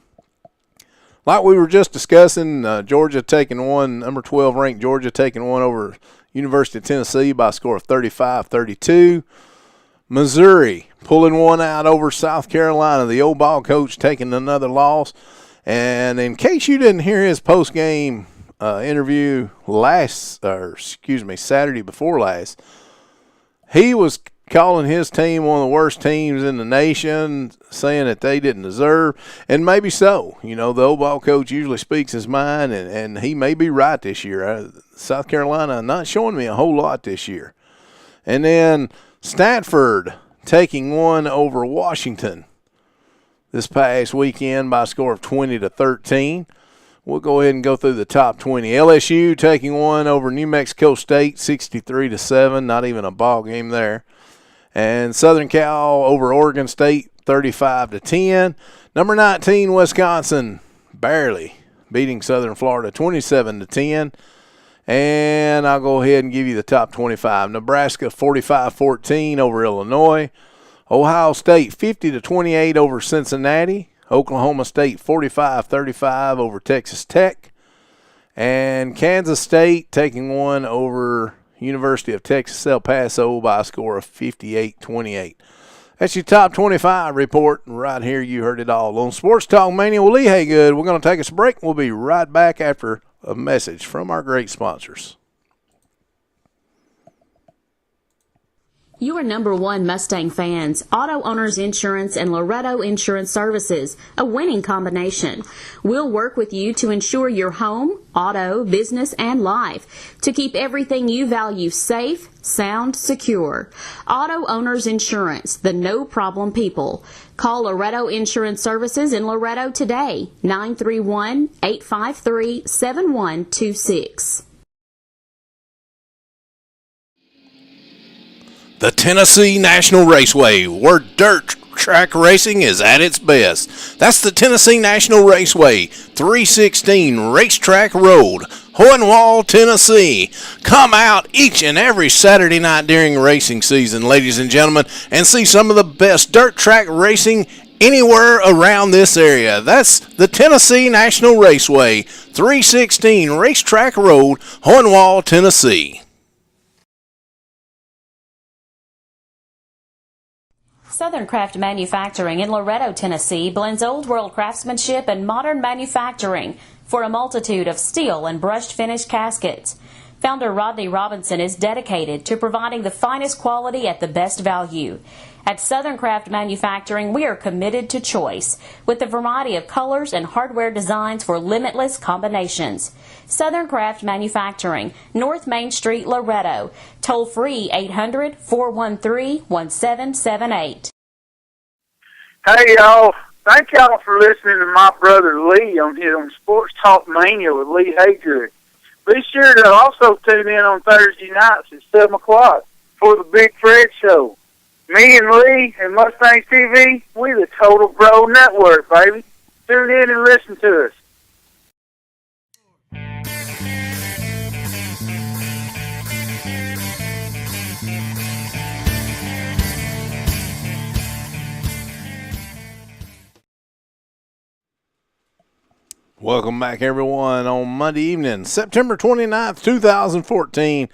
Like we were just discussing, Georgia taking one, number 12 ranked Georgia taking one over University of Tennessee by a score of 35-32. Missouri pulling one out over South Carolina. The old ball coach taking another loss. And in case you didn't hear his post-game interview Saturday before last, he was calling his team one of the worst teams in the nation, saying that they didn't deserve, and maybe so. You know, the old ball coach usually speaks his mind, and he may be right this year. South Carolina not showing me a whole lot this year. And then Stanford taking one over Washington this past weekend by a score of 20-13. We'll go ahead and go through the top 20. LSU taking one over New Mexico State, 63-7. Not even a ball game there. And Southern Cal over Oregon State, 35-10. Number 19, Wisconsin, barely beating Southern Florida, 27-10. And I'll go ahead and give you the top 25. Nebraska, 45-14 over Illinois. Ohio State, 50-28 over Cincinnati. Oklahoma State, 45-35 over Texas Tech. And Kansas State taking one over University of Texas El Paso by a score of 58-28. That's your top 25 report. Right here, you heard it all on Sports Talk Mania with Lee Haygood. We're going to take us a break. We'll be right back after a message from our great sponsors. You are number one Mustang fans. Auto Owners Insurance and Loretto Insurance Services, a winning combination. We'll work with you to insure your home, auto, business, and life to keep everything you value safe, sound, secure. Auto Owners Insurance, the no-problem people. Call Loretto Insurance Services in Loretto today, 931-853-7126. The Tennessee National Raceway, where dirt track racing is at its best. That's the Tennessee National Raceway, 316 Racetrack Road, Hohenwald, Tennessee. Come out each and every Saturday night during racing season, ladies and gentlemen, and see some of the best dirt track racing anywhere around this area. That's the Tennessee National Raceway, 316 Racetrack Road, Hohenwald, Tennessee. Southern Craft Manufacturing in Loretto, Tennessee blends old world craftsmanship and modern manufacturing for a multitude of steel and brushed finish caskets. Founder Rodney Robinson is dedicated to providing the finest quality at the best value. At Southern Craft Manufacturing, we are committed to choice with a variety of colors and hardware designs for limitless combinations. Southern Craft Manufacturing, North Main Street, Loretto. Toll free 800-413-1778. Hey, y'all. Thank y'all for listening to my brother Lee on Sports Talk Mania with Lee Haygood. Be sure to also tune in on Thursday nights at 7 o'clock for the Big Fred Show. Me and Lee and Mustangs TV, we the Total Bro Network, baby. Tune in and listen to us. Welcome back, everyone, on Monday evening, September 29th, 2014.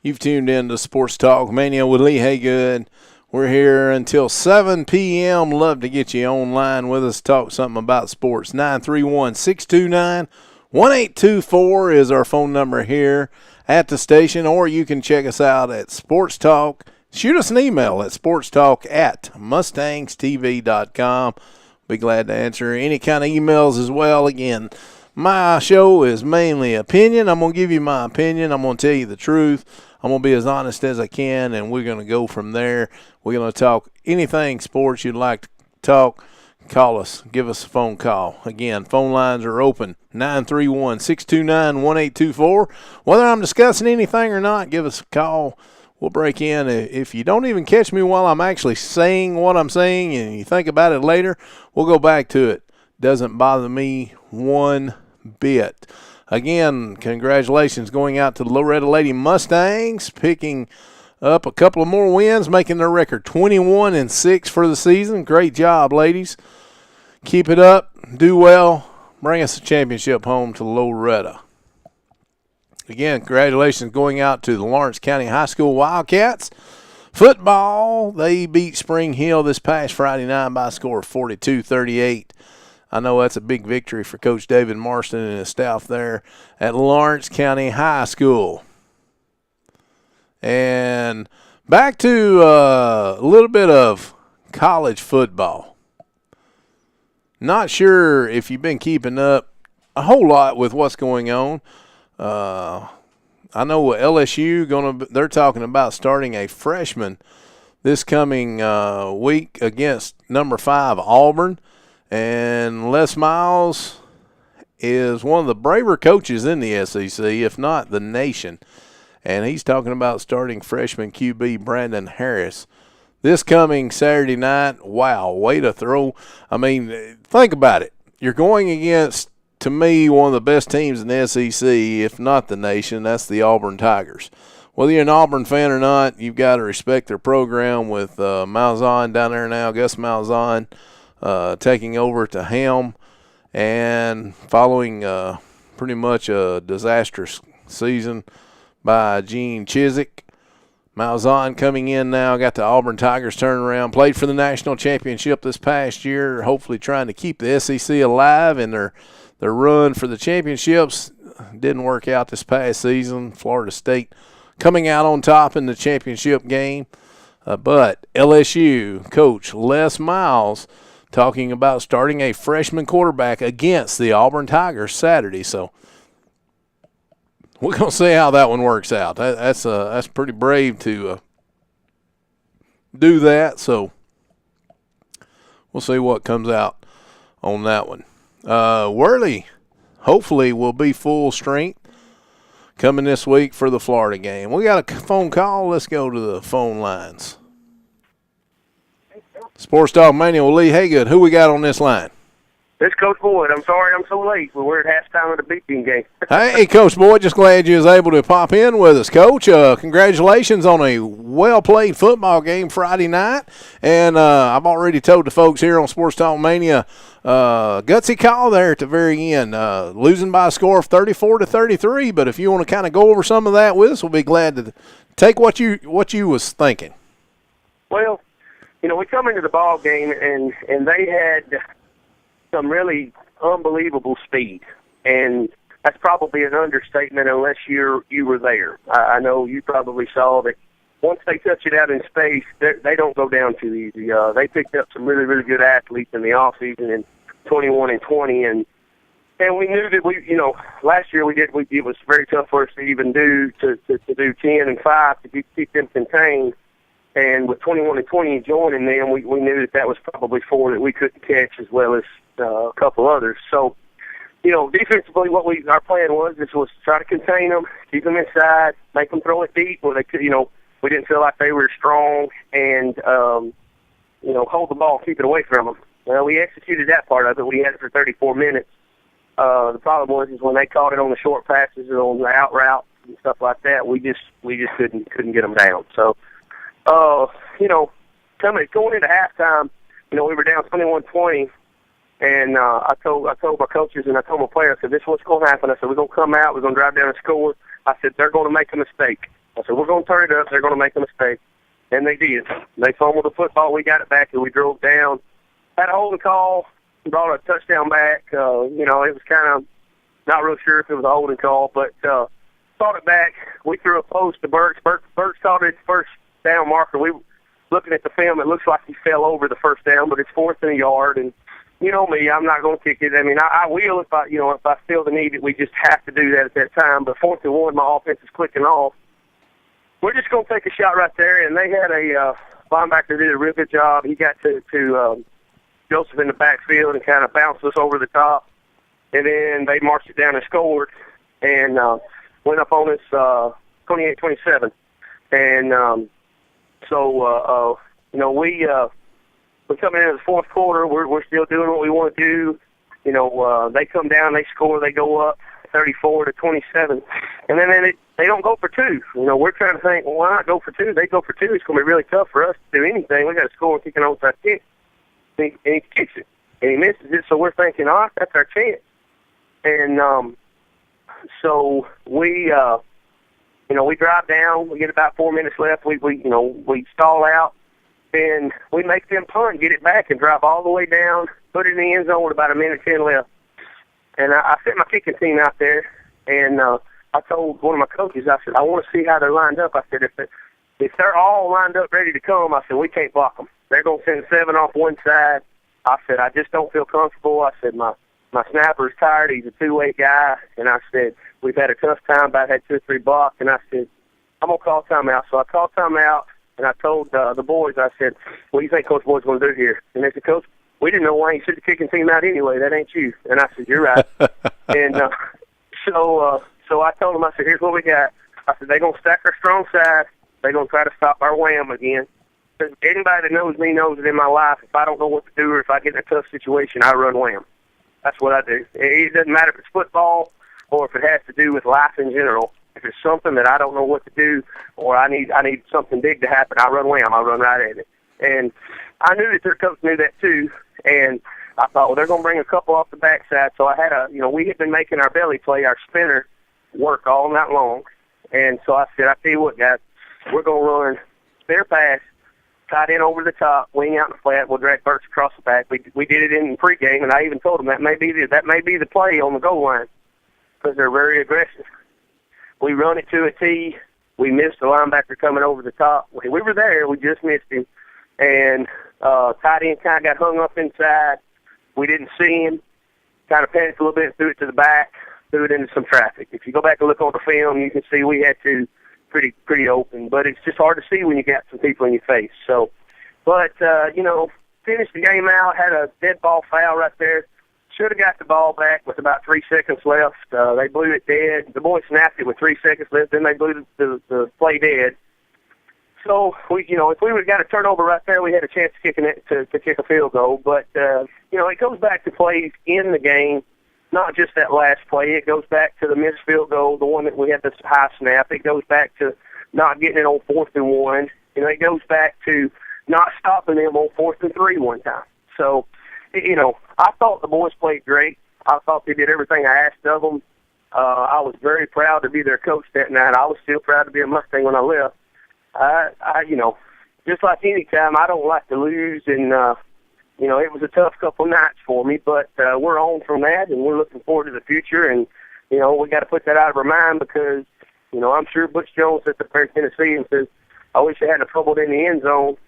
You've tuned in to Sports Talk Mania with Lee Haygood. We're here until 7 p.m. Love to get you online with us, talk something about sports. 931-629-1824 is our phone number here at the station, or you can check us out at Sports Talk. Shoot us an email at sportstalk@MustangsTV.com. Be glad to answer any kind of emails as well. Again, my show is mainly opinion. I'm going to give you my opinion. I'm going to tell you the truth. I'm going to be as honest as I can, and we're going to go from there. We're going to talk anything sports you'd like to talk. Call us. Give us a phone call. Again, phone lines are open, 931-629-1824. Whether I'm discussing anything or not, give us a call. We'll break in. If you don't even catch me while I'm actually saying what I'm saying and you think about it later, we'll go back to it. Doesn't bother me one bit. Again, congratulations going out to the Loretto Lady Mustangs, picking up a couple of more wins, making their record 21-6 for the season. Great job, ladies. Keep it up. Do well. Bring us a championship home to Loretta. Again, congratulations going out to the Lawrence County High School Wildcats. Football, they beat Spring Hill this past Friday night by a score of 42-38. I know that's a big victory for Coach David Marston and his staff there at Lawrence County High School. And back to a little bit of college football. Not sure if you've been keeping up a whole lot with what's going on. I know with LSU they're talking about starting a freshman this coming week against number 5 Auburn, and Les Miles is one of the braver coaches in the SEC, if not the nation, and he's talking about starting freshman QB Brandon Harris this coming Saturday night. Wow, way to throw! I mean, think about it. You're going against, to me, one of the best teams in the SEC, if not the nation. That's the Auburn Tigers. Whether you're an Auburn fan or not, you've got to respect their program with Malzahn down there now, Gus Malzahn taking over to helm and following pretty much a disastrous season by Gene Chizik. Malzahn coming in now, got the Auburn Tigers turning around, played for the national championship this past year, hopefully trying to keep the SEC alive in their run for the championships. Didn't work out this past season. Florida State coming out on top in the championship game. But LSU coach Les Miles talking about starting a freshman quarterback against the Auburn Tigers Saturday. So we're going to see how that one works out. That's pretty brave to do that. So we'll see what comes out on that one. Worley hopefully will be full strength coming this week for the Florida game. We got a phone call. Let's go to the phone lines. Sports Talk Mania with Lee Haygood. Who we got on this line? This Coach Boyd. I'm sorry I'm so late, but we're at halftime of the Big Ten game. Hey, Coach Boyd, just glad you was able to pop in with us, Coach. Congratulations on a well-played football game Friday night. And I've already told the folks here on Sports Talk Mania, gutsy call there at the very end, losing by a score of 34-33. But if you want to kind of go over some of that with us, we'll be glad to take what you was thinking. Well, we come into the ball game, and they had some really unbelievable speed, and that's probably an understatement unless you were there. I know you probably saw that once they touch it out in space, they don't go down too easy. They picked up some really, really good athletes in the offseason in 21 and 20, and we knew that last year it was very tough for us to even do 10 and 5 to keep them contained. And with 21 and 20 joining them, we knew that was probably 4 that we couldn't catch, as well as a couple others. So, defensively, our plan was to try to contain them, keep them inside, make them throw it deep where they could. We didn't feel like they were strong, and hold the ball, keep it away from them. Well, we executed that part of it. We had it for 34 minutes. The problem was when they caught it on the short passes or on the out route and stuff like that, we just couldn't get them down. So. Going into halftime, we were down 21-20, and I told my coaches and I told my players, I said, this is what's going to happen. I said, we're going to come out, we're going to drive down and score. I said, they're going to make a mistake. I said, we're going to turn it up, they're going to make a mistake. And they did. They fumbled the football, we got it back, and we drove down. Had a holding call, brought a touchdown back. It was kind of not real sure if it was a holding call, but brought it back. We threw a post to Burks. Burks called it first down marker. We looking at the film, it looks like he fell over the first down, but it's 4th and a yard, and you know me, I'm not going to kick it. I mean, I will if I feel the need that we just have to do that at that time. But 4th and 1, my offense is clicking off. We're just going to take a shot right there, and they had a linebacker that did a real good job. He got to Joseph in the backfield and kind of bounced us over the top, and then they marched it down and scored, and went up on us 28-27, and we're coming into the fourth quarter. We're still doing what we want to do. They come down, they score, they go up, 34 to 27. And then they don't go for two. You know, we're trying to think, well, why not go for two? They go for two. It's going to be really tough for us to do anything. We got to score and kick an onside kick. And he kicks it, and he misses it. So we're thinking, all right, that's our chance. And so we, we drive down. We get about 4 minutes left. We stall out, and we make them punt, get it back, and drive all the way down, put it in the end zone with about 1:10 left. And I sent my kicking team out there, and I told one of my coaches, I said, I want to see how they're lined up. I said, if they're all lined up ready to come, I said, we can't block them. They're going to send 7 off one side. I said, I just don't feel comfortable. I said, my snapper's tired. He's a two-way guy. And I said, we've had a tough time, about had 2 or 3 blocks. And I said, I'm going to call timeout. So I called timeout, and I told the boys, I said, what do you think Coach Boyd's going to do here? And they said, Coach, we didn't know why you sent the kicking team out anyway. That ain't you. And I said, you're right. And so I told them, I said, here's what we got. I said, they're going to stack our strong side. They're going to try to stop our wham again. Anybody that knows me knows that in my life, if I don't know what to do or if I get in a tough situation, I run wham. That's what I do. It doesn't matter if it's football or if it has to do with life in general. If it's something that I don't know what to do or I need something big to happen, I run wham. I run right at it. And I knew that their coach knew that too. And I thought, well, they're going to bring a couple off the backside. So I had we had been making our belly play, our spinner, work all night long. And so I said, I tell you what, guys, we're going to run spinner pass, tight end over the top, wing out in the flat. We'll drag Burks across the back. We did it in pregame, and I even told them that may be the play on the goal line because they're very aggressive. We run it to a T. We missed the linebacker coming over the top. We were there. We just missed him. And tight end kind of got hung up inside. We didn't see him. Kind of panicked a little bit, threw it to the back, threw it into some traffic. If you go back and look on the film, you can see we had to pretty open. But it's just hard to see when you got some people in your face. So, but, finished the game out, had a dead ball foul right there. Should have got the ball back with about 3 seconds left. They blew it dead. The boys snapped it with 3 seconds left. Then they blew the play dead. So if we would have got a turnover right there, we had a chance to kick a field goal. But it goes back to plays in the game, not just that last play. It goes back to the missed field goal, the one that we had the high snap. It goes back to not getting it on 4th and 1. It goes back to not stopping them on 4th and 3 one time. So, I thought the boys played great. I thought they did everything I asked of them. I was very proud to be their coach that night. I was still proud to be a Mustang when I left. Just like any time, I don't like to lose, and it was a tough couple nights for me, but we're on from that, and we're looking forward to the future, and we got to put that out of our mind because, I'm sure Butch Jones sits up there in Tennessee and says, I wish I hadn't fumbled in the end zone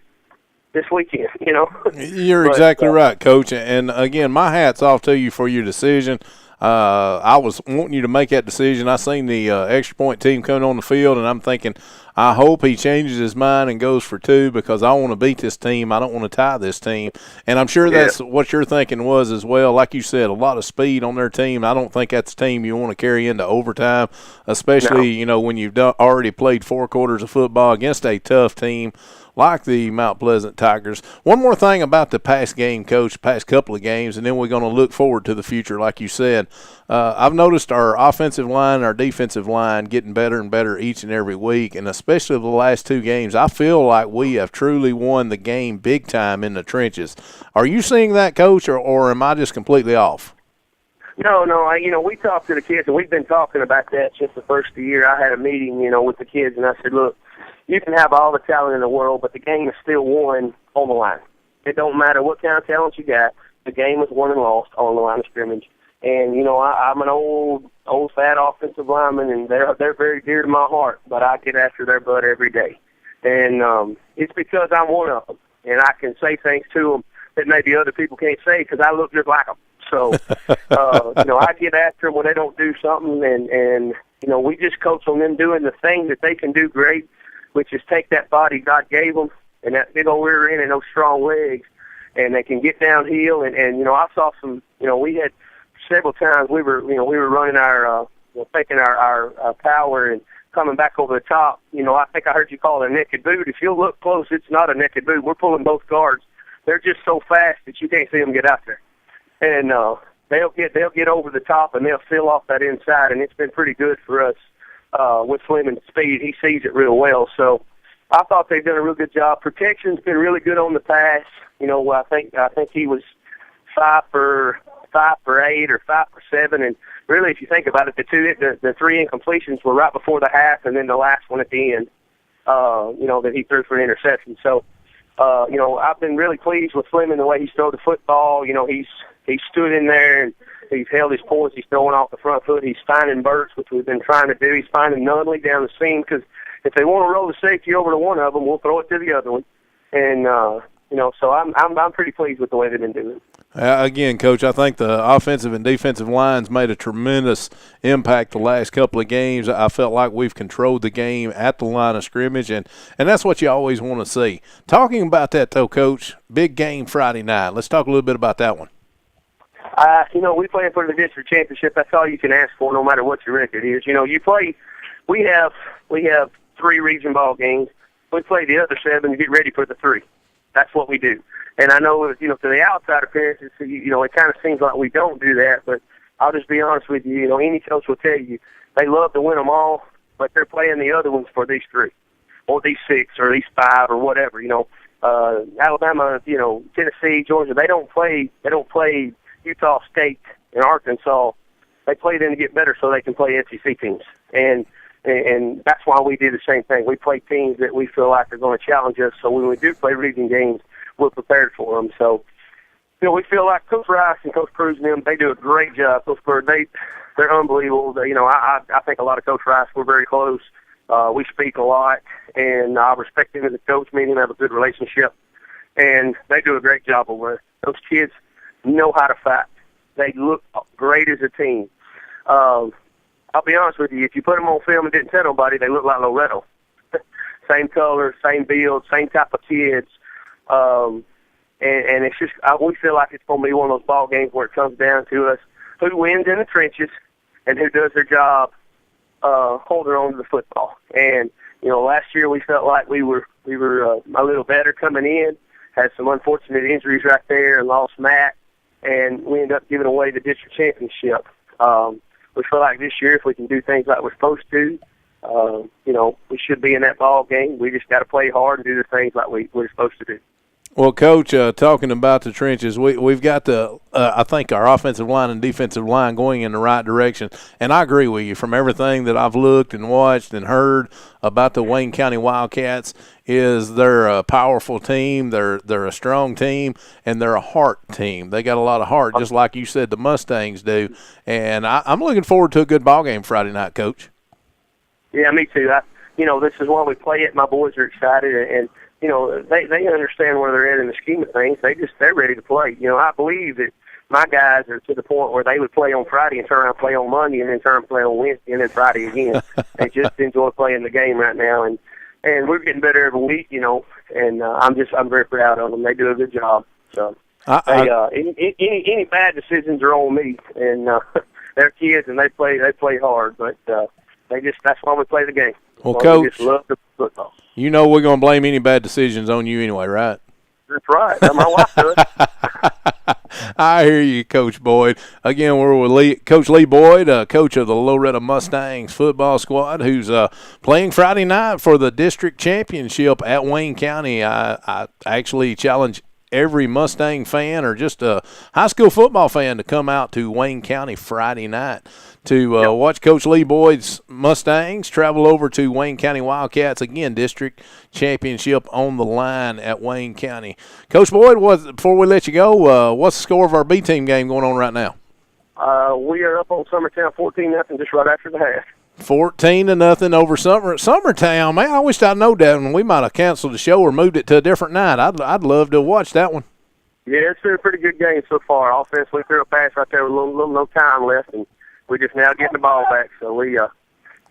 this weekend, You're exactly right, Coach, and again, my hat's off to you for your decision. I was wanting you to make that decision. I seen the extra point team coming on the field, and I'm thinking, I hope he changes his mind and goes for 2 because I want to beat this team. I don't want to tie this team. And I'm sure that's what your thinking was as well. Like you said, a lot of speed on their team. I don't think that's a team you want to carry into overtime, especially, when you've already played 4 quarters of football against a tough team like the Mount Pleasant Tigers. One more thing about the past game, Coach, past couple of games, and then we're going to look forward to the future, like you said. I've noticed our offensive line, our defensive line getting better and better each and every week, and especially the last 2 games, I feel like we have truly won the game big time in the trenches. Are you seeing that, Coach, or am I just completely off? No, we talked to the kids, and we've been talking about that since the first of the year. I had a meeting, with the kids, and I said, look, you can have all the talent in the world, but the game is still won on the line. It don't matter what kind of talent you got. The game is won and lost on the line of scrimmage. And, I'm an old fat offensive lineman, and they're very dear to my heart, but I get after their butt every day. And it's because I'm one of them, and I can say things to them that maybe other people can't say because I look just like them. So, I get after them when they don't do something, and we just coach on them doing the thing that they can do great, which is take that body God gave them and that big old rear end and those strong legs, and they can get downhill. And I saw some, we had several times we were running our, taking our power and coming back over the top. I think I heard you call it a naked boot. If you look close, it's not a naked boot. We're pulling both guards. They're just so fast that you can't see them get out there. And they'll get over the top and they'll seal off that inside, and it's been pretty good for us with Fleming's speed. He sees it real well. So I thought they've done a real good job. Protection's been really good on the pass. I think he was 5 for 8 or 5 for 7, and really, if you think about it, the 3 incompletions were right before the half, and then the last one at the end, that he threw for an interception. So, I've been really pleased with Fleming the way he's thrown the football. He's stood in there and he's held his poise. He's throwing off the front foot. He's finding bursts, which we've been trying to do. He's finding Nunley down the seam because if they want to roll the safety over to one of them, we'll throw it to the other one. And so I'm pretty pleased with the way they've been doing it. Again, Coach, I think the offensive and defensive lines made a tremendous impact the last couple of games. I felt like we've controlled the game at the line of scrimmage, and that's what you always want to see. Talking about that, though, Coach, big game Friday night. Let's talk a little bit about that one. We play for the district championship. That's all you can ask for, no matter what your record is. You play. We have 3 region ball games. We play the other 7 to get ready for the 3. That's what we do. And I know, to the outside appearances, it kind of seems like we don't do that. But I'll just be honest with you. Any coach will tell you they love to win them all, but they're playing the other ones for these 3, or these 6, or these 5, or whatever. Alabama, Tennessee, Georgia. They don't play Utah State and Arkansas. They play them to get better so they can play SEC teams. And that's why we do the same thing. We play teams that we feel like are going to challenge us. So when we do play region games, we're prepared for them. So, we feel like Coach Rice and Coach Cruz and them, they do a great job. Coach Bird, they're unbelievable. I think a lot of Coach Rice, we're very close. We speak a lot, and I respect him as a coach. Me and him have a good relationship, and they do a great job over there. Those kids know how to fight. They look great as a team. I'll be honest with you, if you put them on film and didn't tell nobody, they look like Loretto. Same color, same build, same type of kids. And it's just, we feel like it's going to be one of those ball games where it comes down to us who wins in the trenches and who does their job holding on to the football. And last year we felt like we were a little better coming in, had some unfortunate injuries right there, and lost Matt, and we ended up giving away the district championship. We feel like this year, if we can do things like we're supposed to, we should be in that ball game. We just got to play hard and do the things like we're supposed to do. Well, Coach, talking about the trenches, we've got I think our offensive line and defensive line going in the right direction. And I agree with you. From everything that I've looked and watched and heard about the Wayne County Wildcats, is they're a powerful team, they're a strong team, and they're a heart team. They got a lot of heart, just like you said the Mustangs do. And I'm looking forward to a good ball game Friday night, Coach. Yeah, me too. This is why we play it. My boys are excited, and they understand where they're at in the scheme of things. They're ready to play. I believe that my guys are to the point where they would play on Friday and turn around and play on Monday and then turn and play on Wednesday and then Friday again. They just enjoy playing the game right now, and we're getting better every week, and I'm very proud of them. They do a good job. So any bad decisions are on me, and they're kids and they play hard, but that's why we play the game. Well, Coach, we just love the football. We're going to blame any bad decisions on you anyway, right? That's right. My wife does. I hear you, Coach Boyd. Again, we're with Coach Lee Boyd, coach of the Loretto Mustangs football squad, who's playing Friday night for the district championship at Wayne County. I actually challenge every Mustang fan or just a high school football fan to come out to Wayne County Friday night to watch Coach Lee Boyd's Mustangs travel over to Wayne County Wildcats. Again, district championship on the line at Wayne County. Coach Boyd, before we let you go, what's the score of our B-team game going on right now? We are up on Summertown 14-0 just right after the half. 14-0 over Summertown. Man, I wished I'd known that one. We might have canceled the show or moved it to a different night. I'd love to watch that one. Yeah, it's been a pretty good game so far. Offense, we threw a pass right there with a little no time left, and we're just now getting the ball back. So we're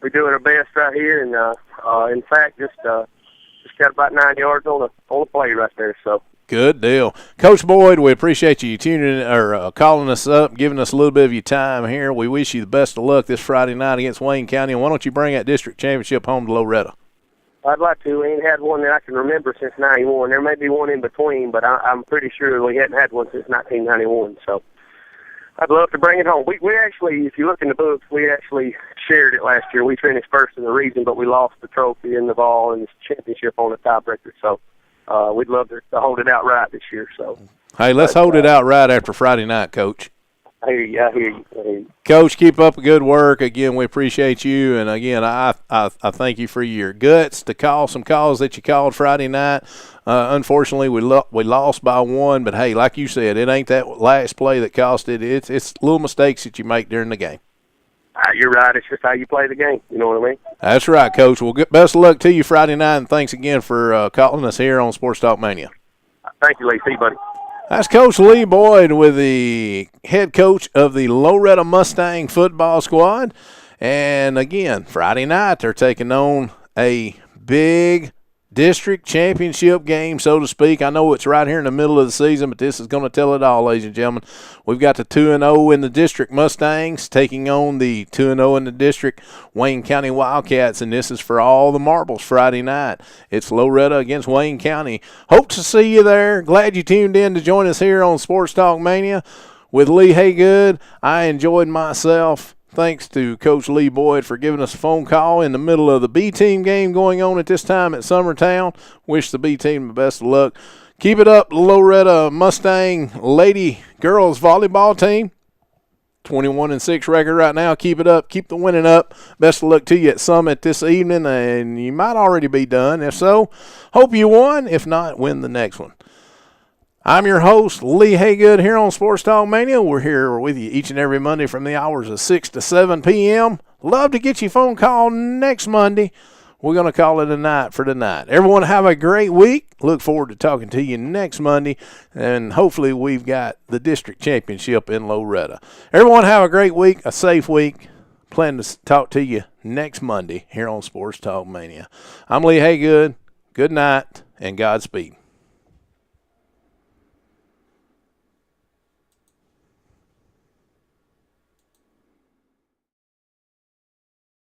doing our best right here, and in fact, just got about 9 yards on the play right there. So. Good deal. Coach Boyd, we appreciate you tuning in or calling us up, giving us a little bit of your time here. We wish you the best of luck this Friday night against Wayne County. And why don't you bring that district championship home to Loretto? I'd like to. We ain't had one that I can remember since 91. There may be one in between, but I'm pretty sure we hadn't had one since 1991. So I'd love to bring it home. We actually, if you look in the books, we actually shared it last year. We finished first in the region, but we lost the trophy and the ball and the championship on a tiebreaker. So we'd love to hold it outright this year. So hey, let's hold it out right after Friday night, Coach. I hear you. I hear you. Coach, keep up the good work. Again, we appreciate you. And, again, I thank you for your guts to call some calls that you called Friday night. Unfortunately, we lost by one. But, hey, like you said, it ain't that last play that cost it. It's little mistakes that you make during the game. You're right. It's just how you play the game. You know what I mean? That's right, Coach. Well, best of luck to you Friday night. And thanks again for calling us here on Sports Talk Mania. Thank you, Lee. See you, buddy. That's Coach Lee Boyd with the head coach of the Loretta Mustang football squad. And, again, Friday night they're taking on a big district championship game, so to speak. I know it's right here in the middle of the season, but this is going to tell it all, ladies and gentlemen. We've got the 2-0 in the district Mustangs taking on the 2-0 in the district Wayne County Wildcats, and this is for all the marbles Friday night. It's Loretta against Wayne County. Hope to see you there. Glad you tuned in to join us here on Sports Talk Mania with Lee Haygood. I enjoyed myself. Thanks to Coach Lee Boyd for giving us a phone call in the middle of the B-team game going on at this time at Summertown. Wish the B-team the best of luck. Keep it up, Loretta Mustang Lady Girls Volleyball Team. 21-6 record right now. Keep it up. Keep the winning up. Best of luck to you at Summit this evening, and you might already be done. If so, hope you won. If not, win the next one. I'm your host, Lee Haygood, here on Sports Talk Mania. We're here with you each and every Monday from the hours of 6 to 7 p.m. Love to get your phone call next Monday. We're going to call it a night for tonight. Everyone have a great week. Look forward to talking to you next Monday. And hopefully we've got the district championship in Loretta. Everyone have a great week, a safe week. Plan to talk to you next Monday here on Sports Talk Mania. I'm Lee Haygood. Good night and Godspeed.